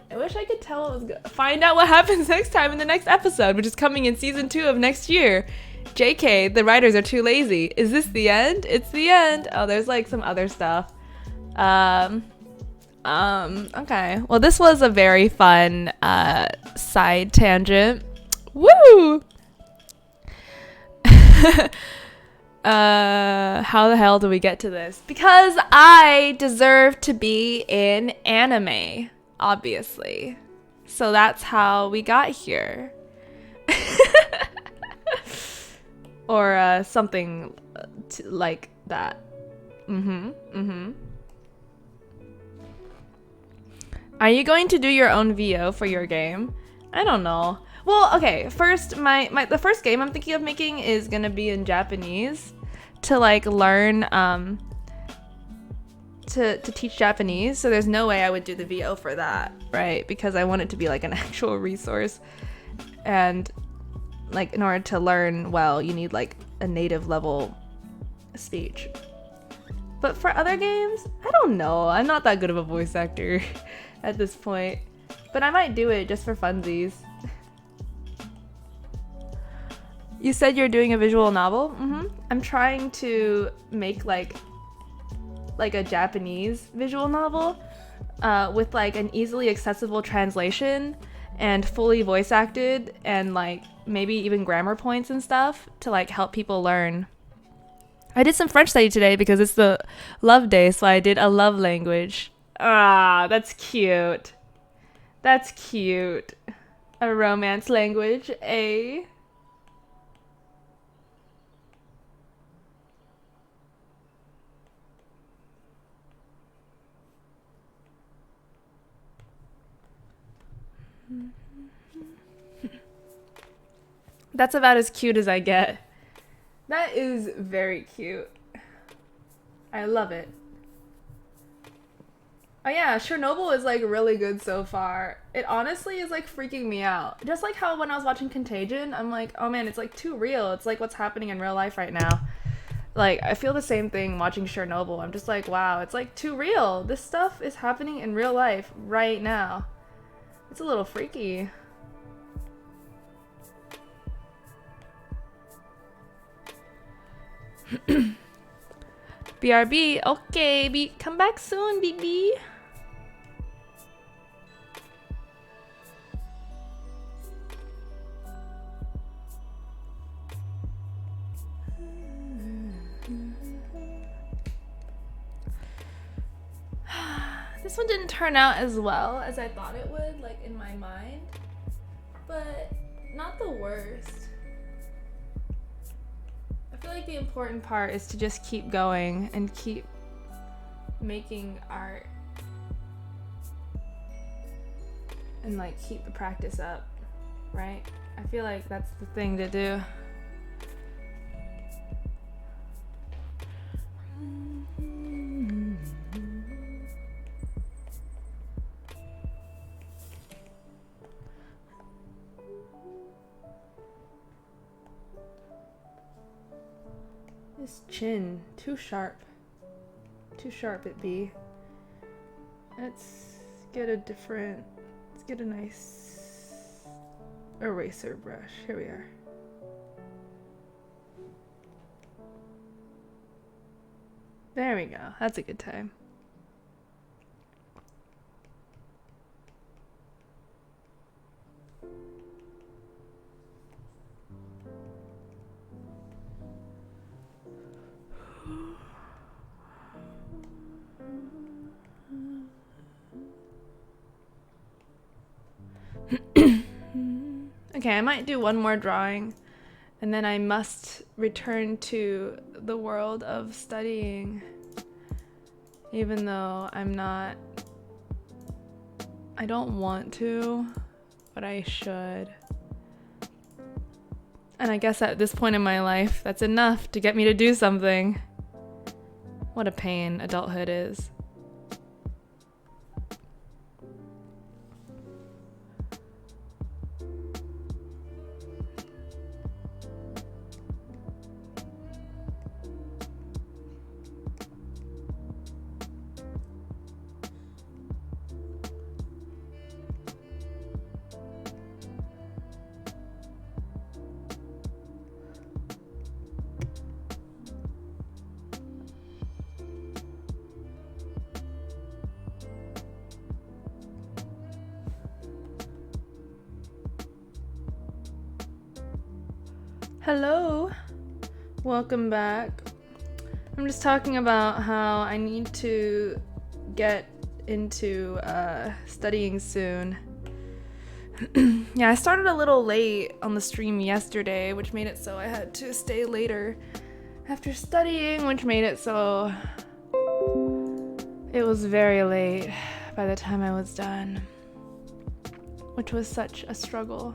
I wish I could tell what was good. Find out what happens next time in the next episode, which is coming in season 2 of next year. JK, the writers are too lazy. Is this the end? It's the end. Oh, there's like some other stuff. Okay. Well, this was a very fun side tangent. Woo! How the hell do we get to this? Because I deserve to be in anime, obviously. So that's how we got here. Or something like that. Are you going to do your own VO for your game? I don't know. Well, okay, first, the first game I'm thinking of making is gonna be in Japanese to like learn, to teach Japanese. So there's no way I would do the VO for that, right? Because I want it to be like an actual resource. And like in order to learn well, you need like a native level speech. But for other games, I don't know. I'm not that good of a voice actor at this point. But I might do it just for funsies. You said you're doing a visual novel? I'm trying to make like a Japanese visual novel with like an easily accessible translation and fully voice acted and like maybe even grammar points and stuff to like help people learn. I did some French study today because it's the love day, so I did a love language. Ah, that's cute. That's cute. A romance language, eh? That's about as cute as I get. That is very cute. I love it. Oh yeah, Chernobyl is like really good so far. It honestly is like freaking me out. Just like how when I was watching Contagion, I'm like, oh man, it's like too real. It's like what's happening in real life right now. Like, I feel the same thing watching Chernobyl. I'm just like, wow, it's like too real. This stuff is happening in real life right now. It's a little freaky. BRB, okay, come back soon, BB. This one didn't turn out as well as I thought it would, like in my mind, but not the worst. I feel like the important part is to just keep going and keep making art and like keep the practice up, right? I feel like that's the thing to do. This chin, too sharp. Too sharp it be. Let's get a nice eraser brush. Here we are. There we go. That's a good time. Okay, I might do one more drawing, and then I must return to the world of studying, even though I don't want to, but I should. And I guess at this point in my life, that's enough to get me to do something. What a pain adulthood is. Hello, welcome back. I'm just talking about how I need to get into studying soon. Yeah, I started a little late on the stream yesterday, which made it so I had to stay later after studying, which made it so it was very late by the time I was done, which was such a struggle.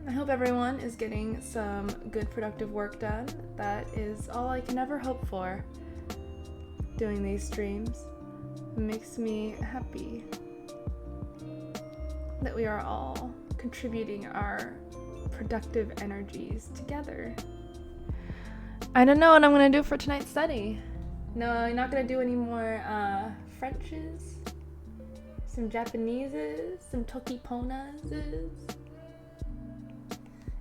I hope everyone is getting some good productive work done. That is all I can ever hope for doing these streams. It makes me happy that we are all contributing our productive energies together. I don't know what I'm gonna do for tonight's study. No, I'm not gonna do any more Frenches, some Japaneses, some Tokiponas.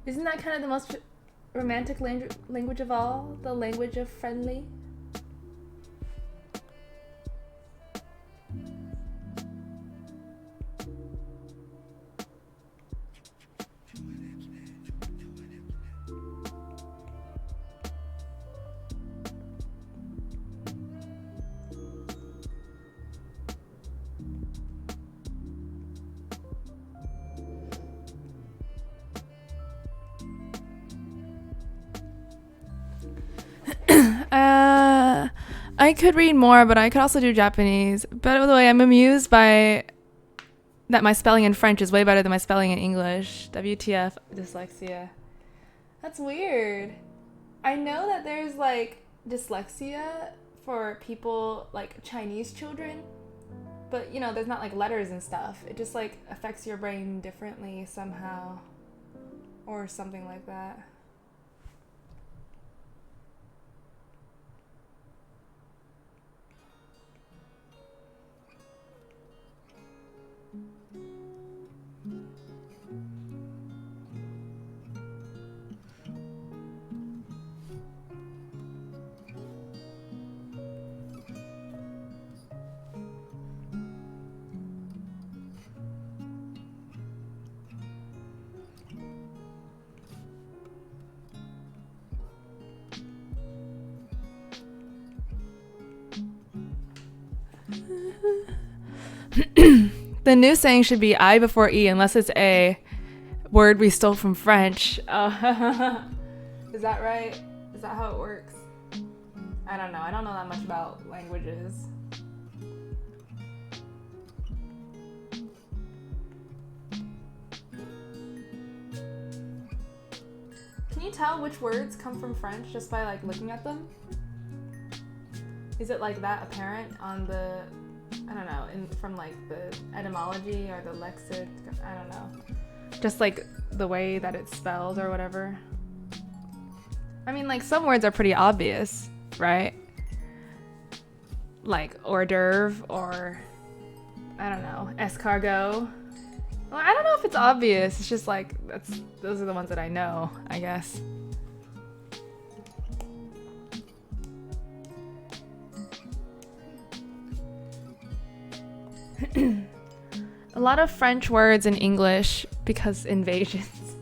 Isn't that kind of the most romantic language of all? The language of friendly? I could read more, but I could also do Japanese. But by the way, I'm amused by that my spelling in French is way better than my spelling in English. WTF, dyslexia. That's weird. I know that there's like dyslexia for people like Chinese children, but you know, there's not like letters and stuff. It just like affects your brain differently somehow, or something like that. The new saying should be I before E unless it's a word we stole from French. Is that right? Is that how it works? I don't know. I don't know that much about languages. Can you tell which words come from French just by like looking at them? Is it like that apparent on the, I don't know, from like the etymology or the lexic, I don't know. Just like the way that it's spelled or whatever. I mean, like, some words are pretty obvious, right? Like hors d'oeuvre or, I don't know, escargot. Well, I don't know if it's obvious. It's just like, those are the ones that I know, I guess. A lot of French words in English because invasions.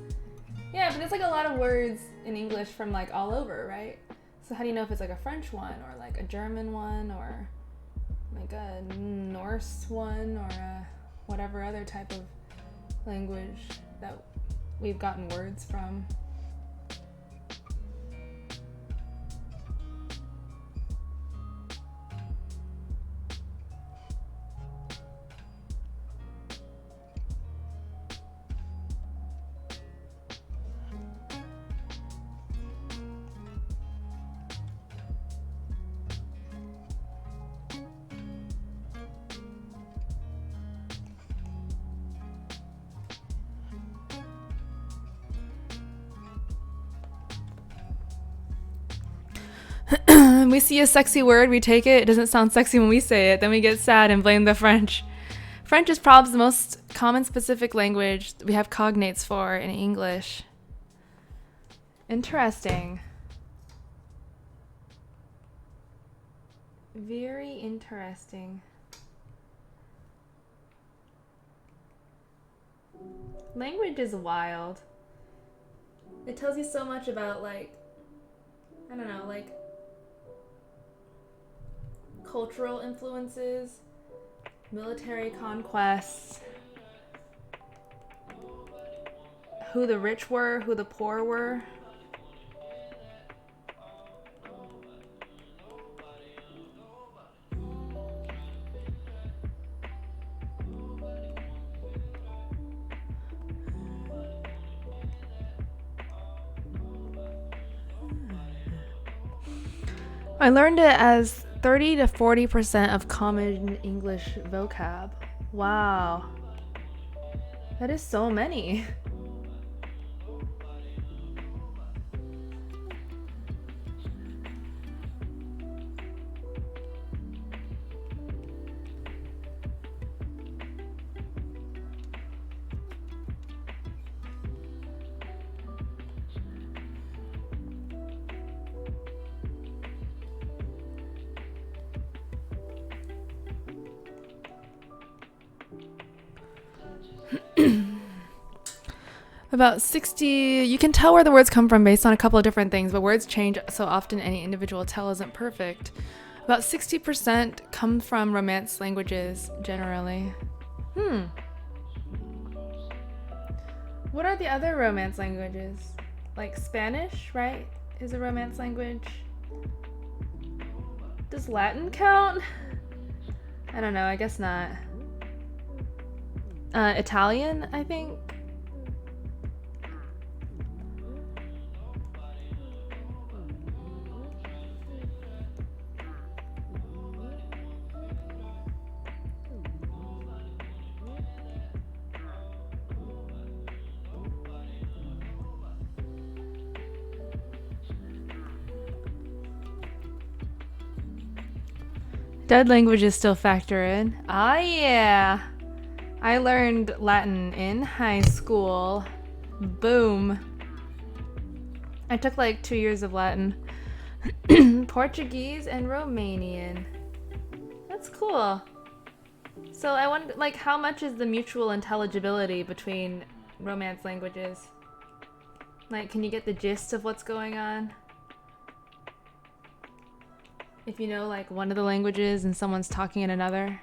Yeah, but there's like a lot of words in English from like all over, right? So how do you know if it's like a French one or like a German one or like a Norse one or a whatever other type of language that we've gotten words from? We see a sexy word, we take it. It doesn't sound sexy when we say it. Then we get sad and blame the French. French is probably the most common specific language we have cognates for in English. Interesting. Very interesting. Language is wild. It tells you so much about, like, I don't know, like cultural influences, military conquests, who the rich were, who the poor were. I learned it as 30 to 40% of common English vocab. Wow. That is so many. About 60, you can tell where the words come from based on a couple of different things, but words change so often any individual tell isn't perfect. About 60% come from Romance languages, generally. What are the other Romance languages? Like Spanish, right? Is a Romance language. Does Latin count? I don't know, I guess not. Italian, I think. Dead languages still factor in. Ah, yeah. I learned Latin in high school. Boom. I took like 2 years of Latin. Portuguese and Romanian. That's cool. So I wonder, like, how much is the mutual intelligibility between Romance languages? Like, can you get the gist of what's going on? If you know, like, one of the languages and someone's talking in another.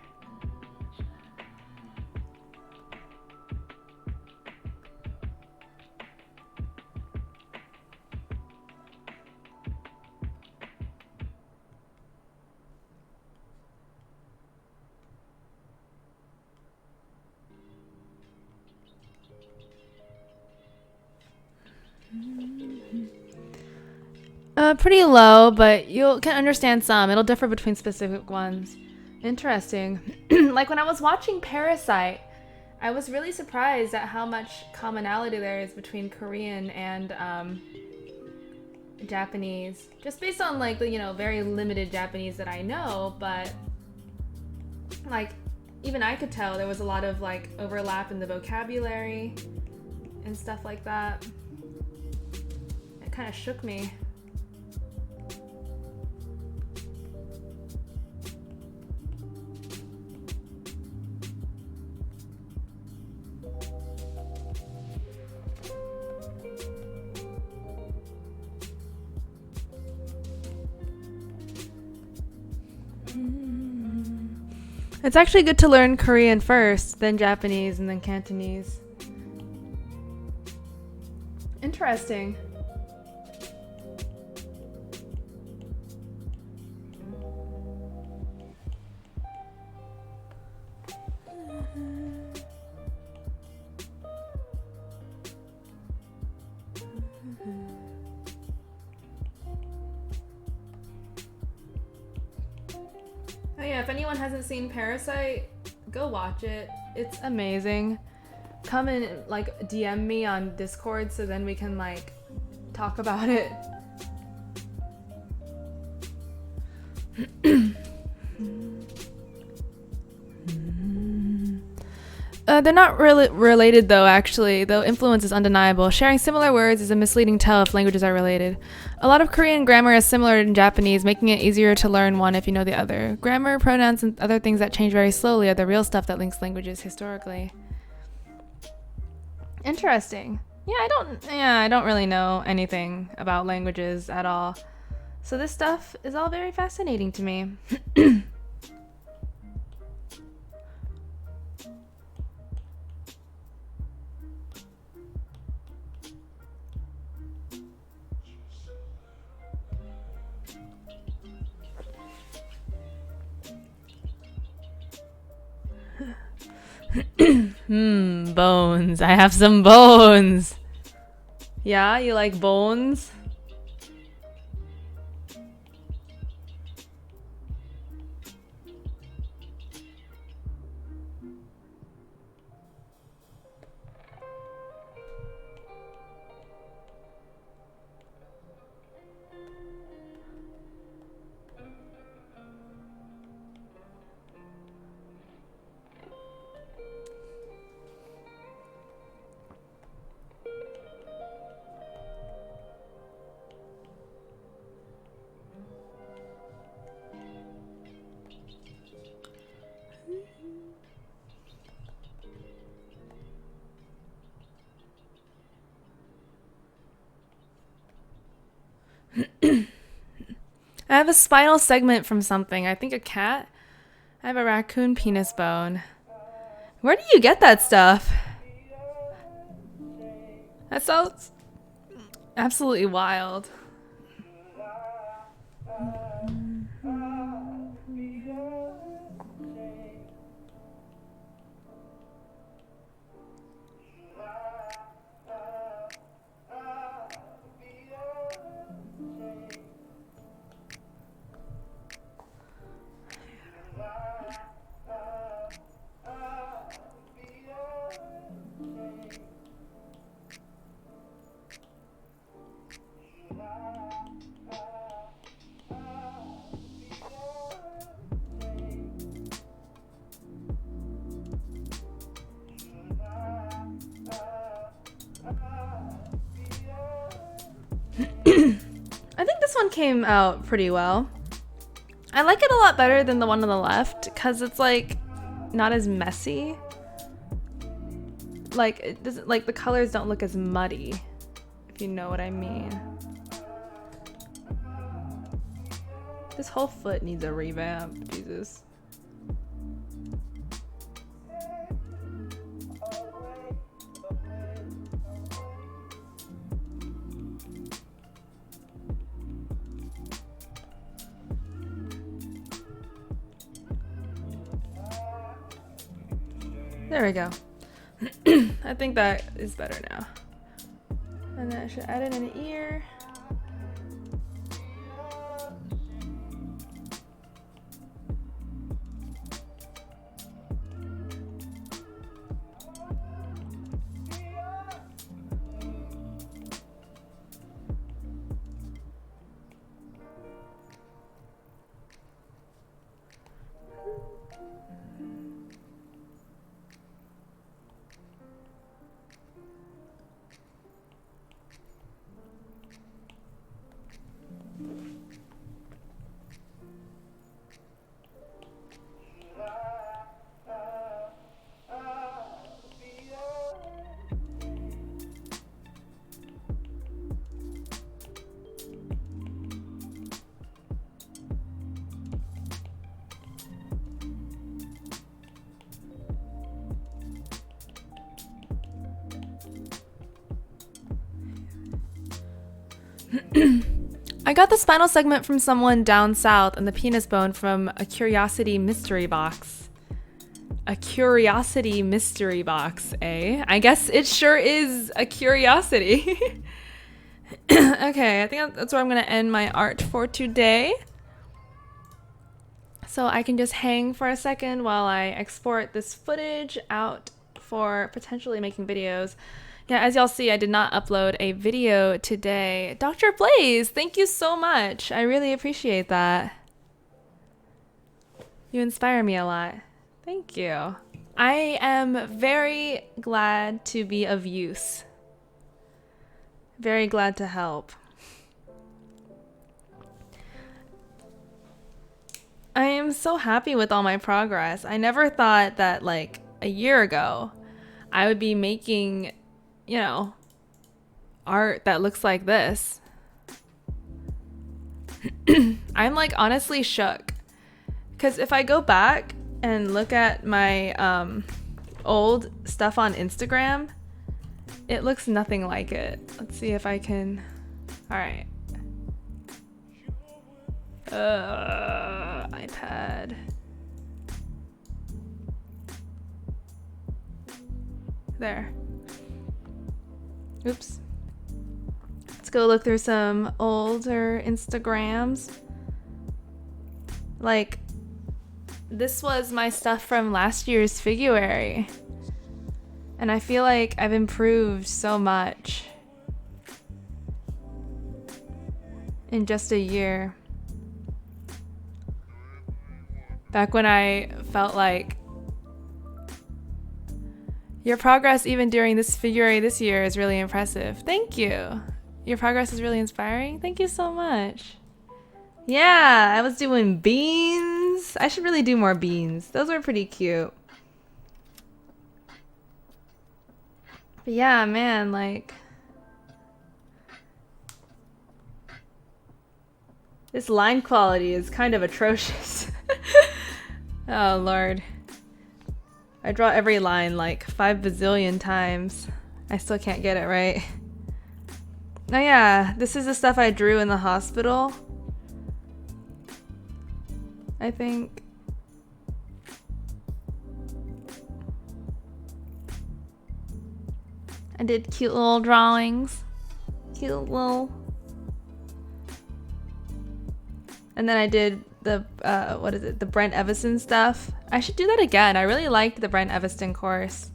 Pretty low, but you can understand some. It'll differ between specific ones. Interesting. Like when I was watching Parasite, I was really surprised at how much commonality there is between Korean and Japanese, just based on like the very limited Japanese that I know, but like even I could tell there was a lot of like overlap in the vocabulary and stuff like that. It kind of shook me. It's actually good to learn Korean first, then Japanese, and then Cantonese. Interesting. Oh yeah, if anyone hasn't seen Parasite, go watch it. It's amazing. Come and like DM me on Discord so then we can like talk about it. They're not really related though, actually, though influence is undeniable. Sharing similar words is a misleading tell if languages are related. A lot of Korean grammar is similar in Japanese, making it easier to learn one if you know the other. Grammar, pronouns, and other things that change very slowly are the real stuff that links languages historically. Interesting. I don't really know anything about languages at all. So this stuff is all very fascinating to me. Bones. I have some bones. Yeah, you like bones? I have a spinal segment from something. I think a cat. I have a raccoon penis bone. Where do you get that stuff? That sounds absolutely wild. I think this one came out pretty well. I like it a lot better than the one on the left because it's like not as messy. Like it doesn't, like the colors don't look as muddy, if you know what I mean. This whole foot needs a revamp, Jesus. There we go. I think that is better now. And then I should add in an ear. I got the spinal segment from someone down south and the penis bone from a curiosity mystery box. A curiosity mystery box, eh? I guess it sure is a curiosity. Okay, I think that's where I'm gonna end my art for today. So I can just hang for a second while I export this footage out for potentially making videos. Yeah, as y'all see, I did not upload a video today. Dr. Blaze, thank you so much. I really appreciate that. You inspire me a lot. Thank you. I am very glad to be of use. Very glad to help. I am so happy with all my progress. I never thought that like a year ago I would be making, you know, art that looks like this. I'm like honestly shook. Because if I go back and look at my old stuff on Instagram, it looks nothing like it. Let's see if I can. All right. iPad. There. Oops. Let's go look through some older Instagrams. Like, this was my stuff from last year's Figuary. And I feel like I've improved so much in just a year. Back when I felt like your progress even during this Figuary this year is really impressive. Thank you. Your progress is really inspiring. Thank you so much. Yeah, I was doing beans. I should really do more beans. Those were pretty cute. But yeah, man, like this line quality is kind of atrocious. Oh Lord. I draw every line like 5 bazillion times. I still can't get it right. Oh yeah, this is the stuff I drew in the hospital. I think. I did cute little drawings. Cute little. And then I did the, what is it? The Brent Evison stuff. I should do that again. I really liked the Brent Evison course.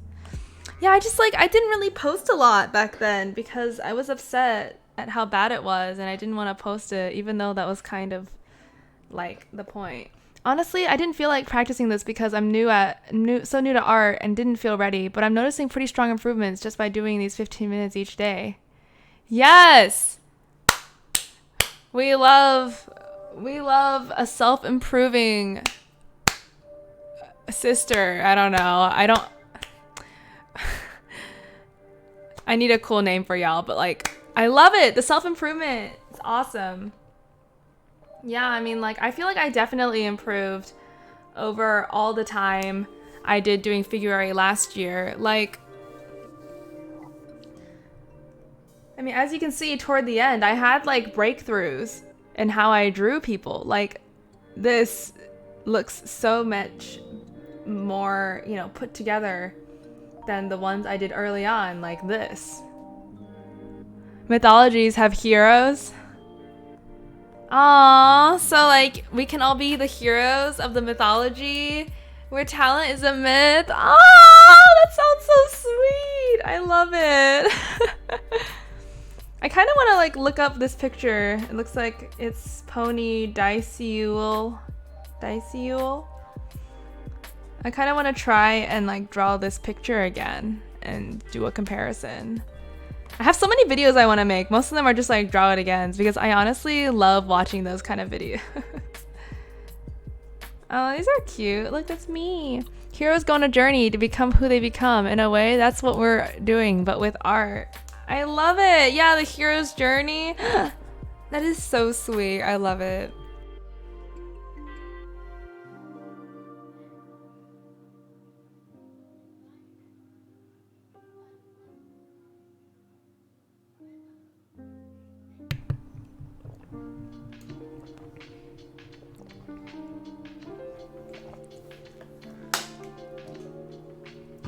Yeah, I just like, I didn't really post a lot back then because I was upset at how bad it was and I didn't want to post it even though that was kind of like the point. Honestly, I didn't feel like practicing this because I'm so new to art and didn't feel ready, but I'm noticing pretty strong improvements just by doing these 15 minutes each day. Yes! We love a self-improving sister. I don't know. I need a cool name for y'all, but like, I love it. The self-improvement. It's awesome. Yeah, I mean, like, I feel like I definitely improved over all the time I did doing Figuary last year. Like, I mean, as you can see toward the end, I had like breakthroughs in how I drew people. Like, this looks so much more, you know, put together than the ones I did early on, like this. Mythologies have heroes. Aww, so like we can all be the heroes of the mythology where talent is a myth. Oh, that sounds so sweet. I love it. I kind of want to like look up this picture. It looks like it's Pony Diceul. I kind of want to try and like draw this picture again and do a comparison. I have so many videos I want to make. Most of them are just like draw it agains because I honestly love watching those kind of videos. Oh, these are cute. Look, that's me. Heroes go on a journey to become who they become. In a way, that's what we're doing, but with art. I love it. Yeah, the hero's journey. That is so sweet. I love it.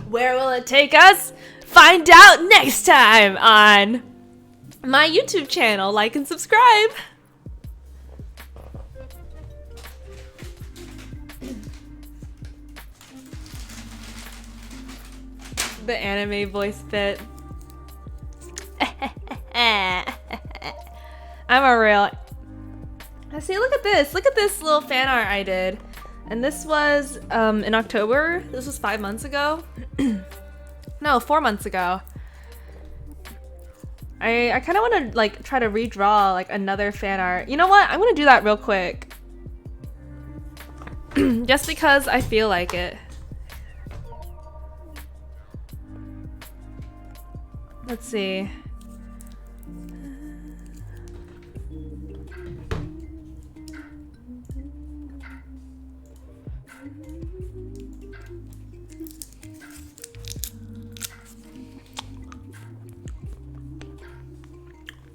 Where will it take us? Find out next time on my YouTube channel. Like and subscribe. The anime voice bit. I'm a real... See, look at this. Look at this little fan art I did. And this was in October. This was 5 months ago. No, 4 months ago. I kind of want to like try to redraw like another fan art. You know what? I'm going to do that real quick. Just because I feel like it. Let's see.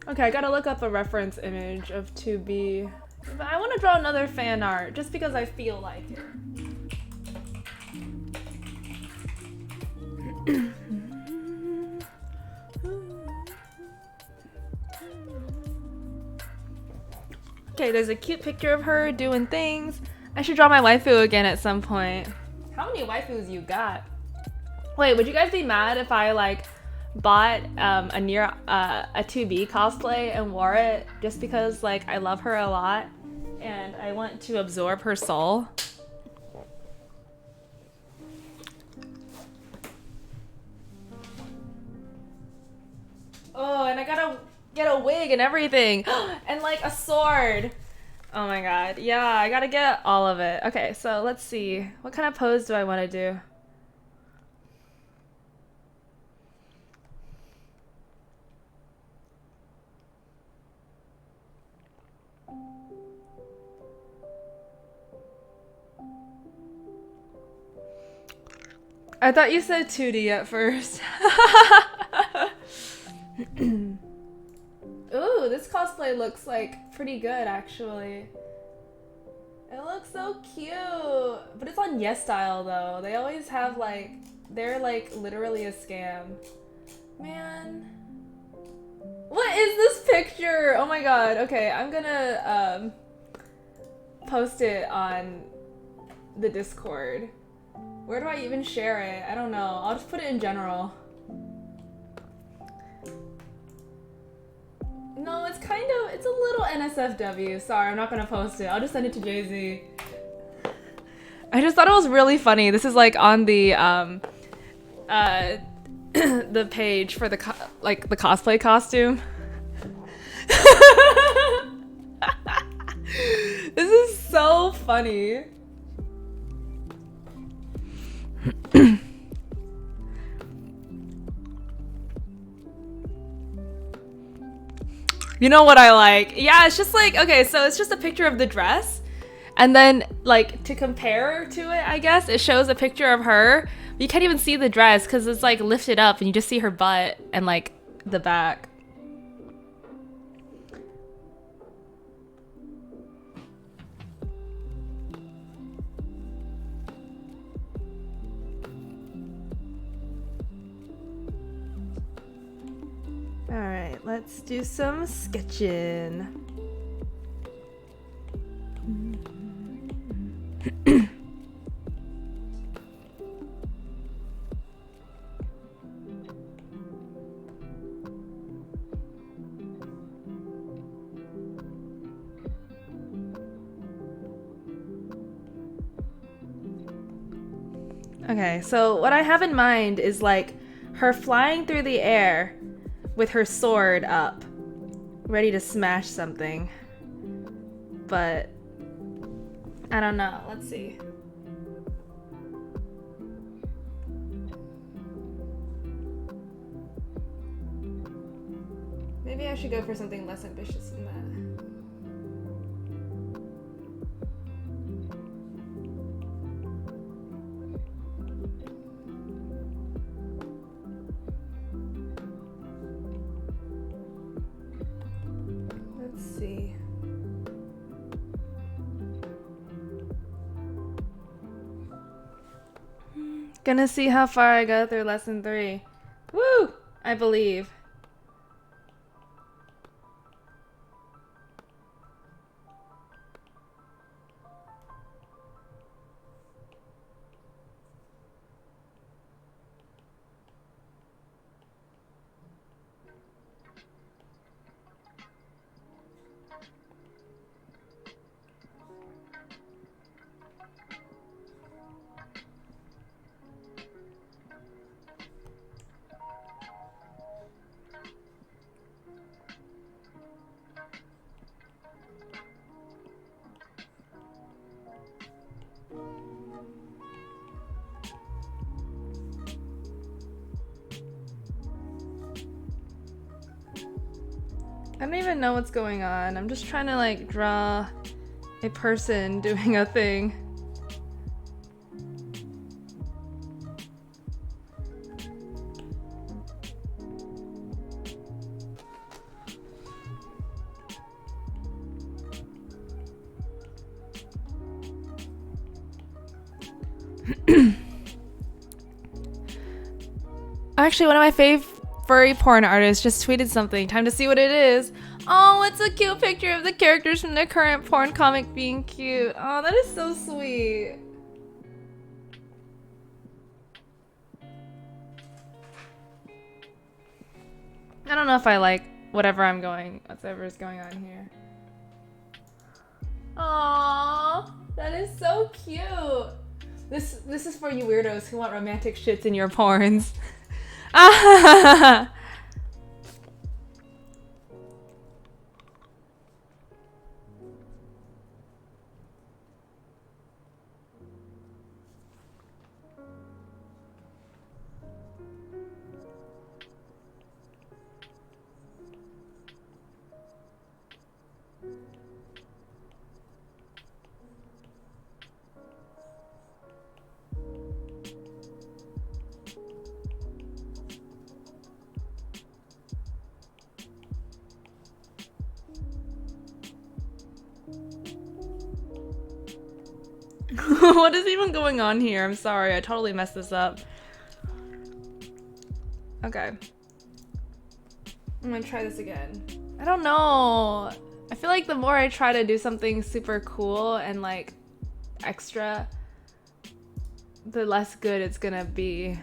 Okay, I gotta look up a reference image of 2B. But I want to draw another fan art just because I feel like it. Okay, there's a cute picture of her doing things. I should draw my waifu again at some point. How many waifus you got? Wait, would you guys be mad if I like bought a 2B cosplay and wore it just because like I love her a lot and I want to absorb her soul? Oh, and I gotta get a wig and everything and like a sword. Oh my god. Yeah, I gotta get all of it. Okay, so let's see. What kind of pose do I want to do? I thought you said 2D at first. Ooh, this cosplay looks like pretty good actually. It looks so cute. But it's on Yes Style though. They always have like, they're like literally a scam. Man. What is this picture? Oh my god. Okay, I'm gonna post it on the Discord. Where do I even share it? I don't know. I'll just put it in general. No, it's kind of, it's a little NSFW. Sorry, I'm not gonna post it. I'll just send it to Jay-Z. I just thought it was really funny. This is like on the the page for the the cosplay costume. This is so funny. You know what I like? Yeah, it's just like, okay, so it's just a picture of the dress. And then, like, to compare to it, I guess, it shows a picture of her. You can't even see the dress because it's, like, lifted up and you just see her butt and, like, the back. Alright, let's do some sketching. Okay, so what I have in mind is like her flying through the air with her sword up, ready to smash something. But I don't know. Let's see. Maybe I should go for something less ambitious than that. Let's see. Gonna see how far I go through lesson 3. Woo! I believe. I don't even know what's going on. I'm just trying to like draw a person doing a thing. Actually, one of my furry porn artists just tweeted something. Time to see what it is. Oh, it's a cute picture of the characters from the current porn comic being cute. Oh, that is so sweet. I don't know if I like whatever's going on here. Aww, that is so cute. This is for you weirdos who want romantic shits in your porns. Ah. What is even going on here? I'm sorry, I totally messed this up. Okay. I'm gonna try this again. I don't know. I feel like the more I try to do something super cool and like extra, the less good it's gonna be.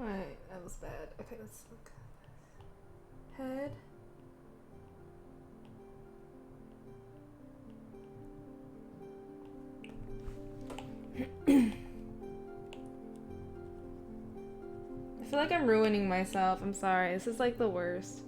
Alright, that was bad. Okay, let's look. Head. I feel like I'm ruining myself. I'm sorry. This is like the worst.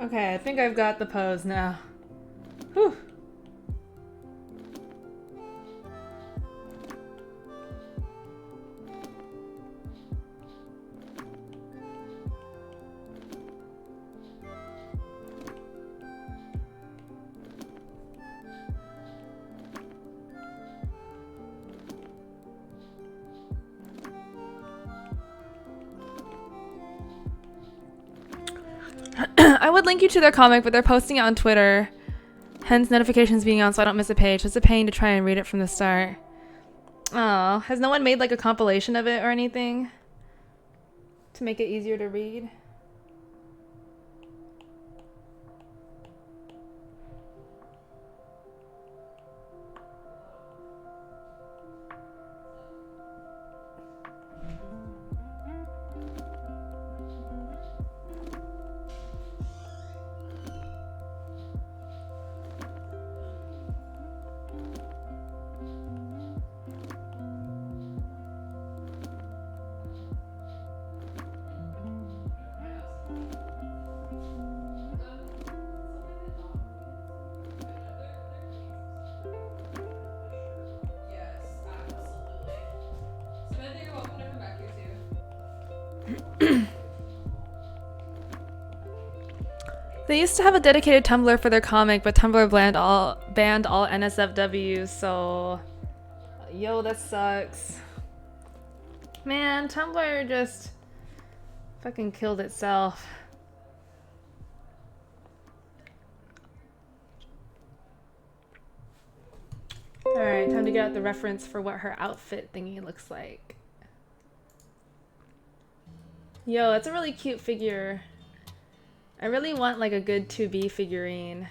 Okay, I think I've got the pose now. Whew. I would link you to their comic, but they're posting it on Twitter. Hence notifications being on so I don't miss a page. It's a pain to try and read it from the start. Oh, has no one made like a compilation of it or anything? to make it easier to read. They used to have a dedicated Tumblr for their comic, but Tumblr banned all NSFWs, so... Yo, that sucks. Man, Tumblr just fucking killed itself. Alright, time to get out the reference for what her outfit thingy looks like. Yo, that's a really cute figure. I really want like a good 2B figurine.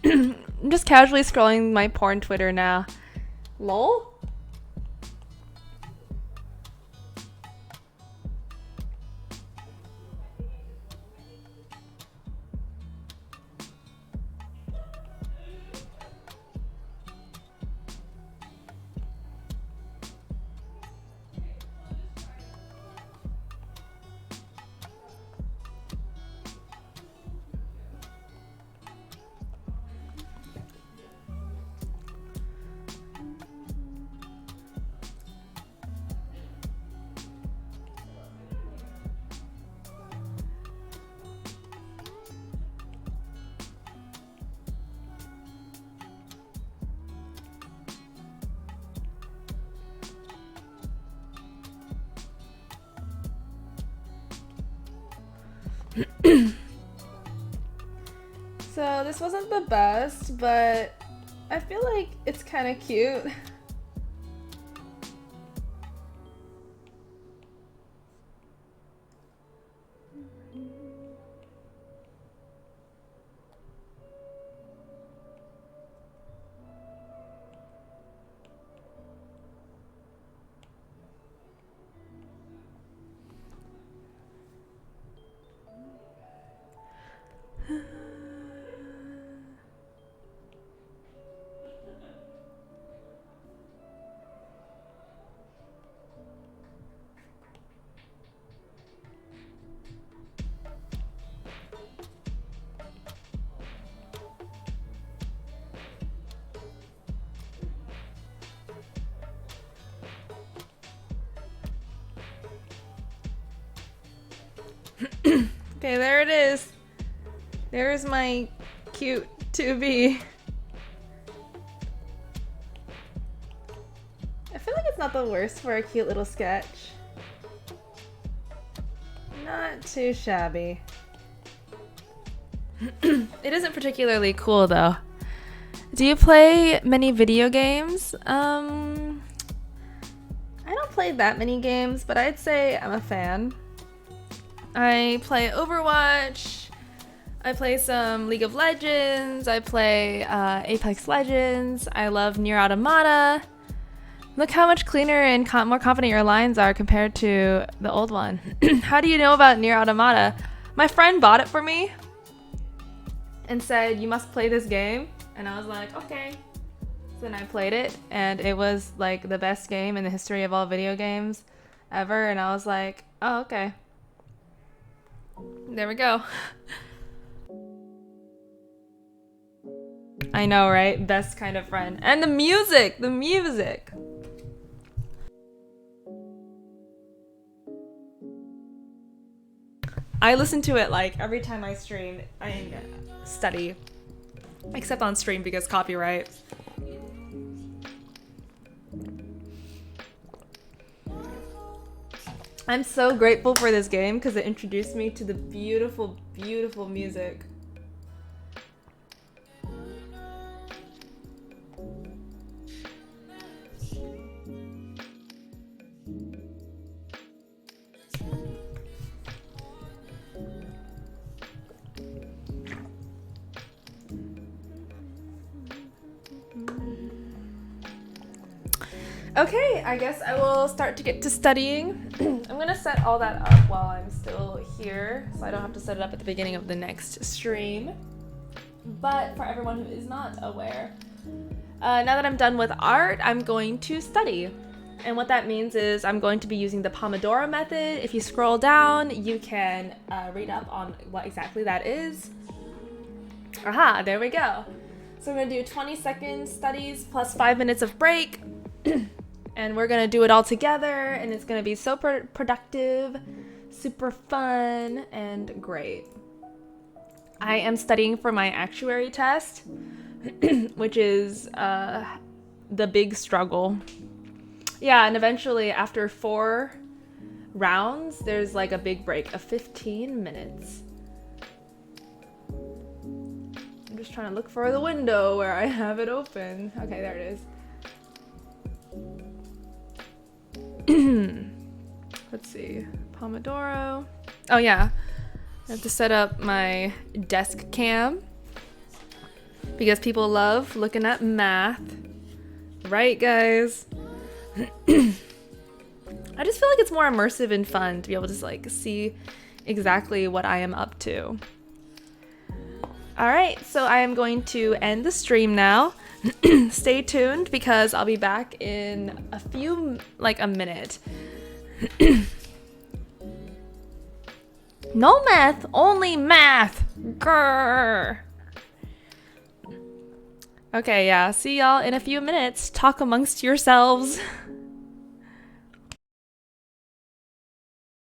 I'm just casually scrolling my porn Twitter now. Lol? So this wasn't the best, but I feel like it's kind of cute. Okay, there it is. There's my cute 2B. I feel like it's not the worst for a cute little sketch. Not too shabby. It isn't particularly cool though. Do you play many video games? I don't play that many games, but I'd say I'm a fan. I play Overwatch, I play some League of Legends, I play Apex Legends, I love Nier Automata. Look how much cleaner and more confident your lines are compared to the old one. How do you know about Nier Automata? My friend bought it for me and said, you must play this game. And I was like, okay. So then I played it, and it was like the best game in the history of all video games ever. And I was like, oh, okay. There we go. I know, right? Best kind of friend. And the music! The music! I listen to it like every time I stream. I study, except on stream because copyright. I'm so grateful for this game because it introduced me to the beautiful, beautiful music. Okay, I guess I will start to get to studying. I'm gonna set all that up while I'm still here, so I don't have to set it up at the beginning of the next stream. But for everyone who is not aware, now that I'm done with art, I'm going to study. And what that means is I'm going to be using the Pomodoro method. If you scroll down, you can read up on what exactly that is. Aha, there we go. So we're gonna do 20 seconds studies plus 5 minutes of break. And we're gonna do it all together, and it's gonna be so productive, super fun, and great. I am studying for my actuary test, which is the big struggle. Yeah, and eventually after 4 rounds, there's like a big break of 15 minutes. I'm just trying to look for the window where I have it open. Okay, there it is. Let's see, Pomodoro. Oh yeah, I have to set up my desk cam because people love looking at math, right guys? I just feel like it's more immersive and fun to be able to just like see exactly what I am up to. All right, so I am going to end the stream now. Stay tuned because I'll be back in a minute. No math, only math. Grrr. Okay, yeah, see y'all in a few minutes. Talk amongst yourselves.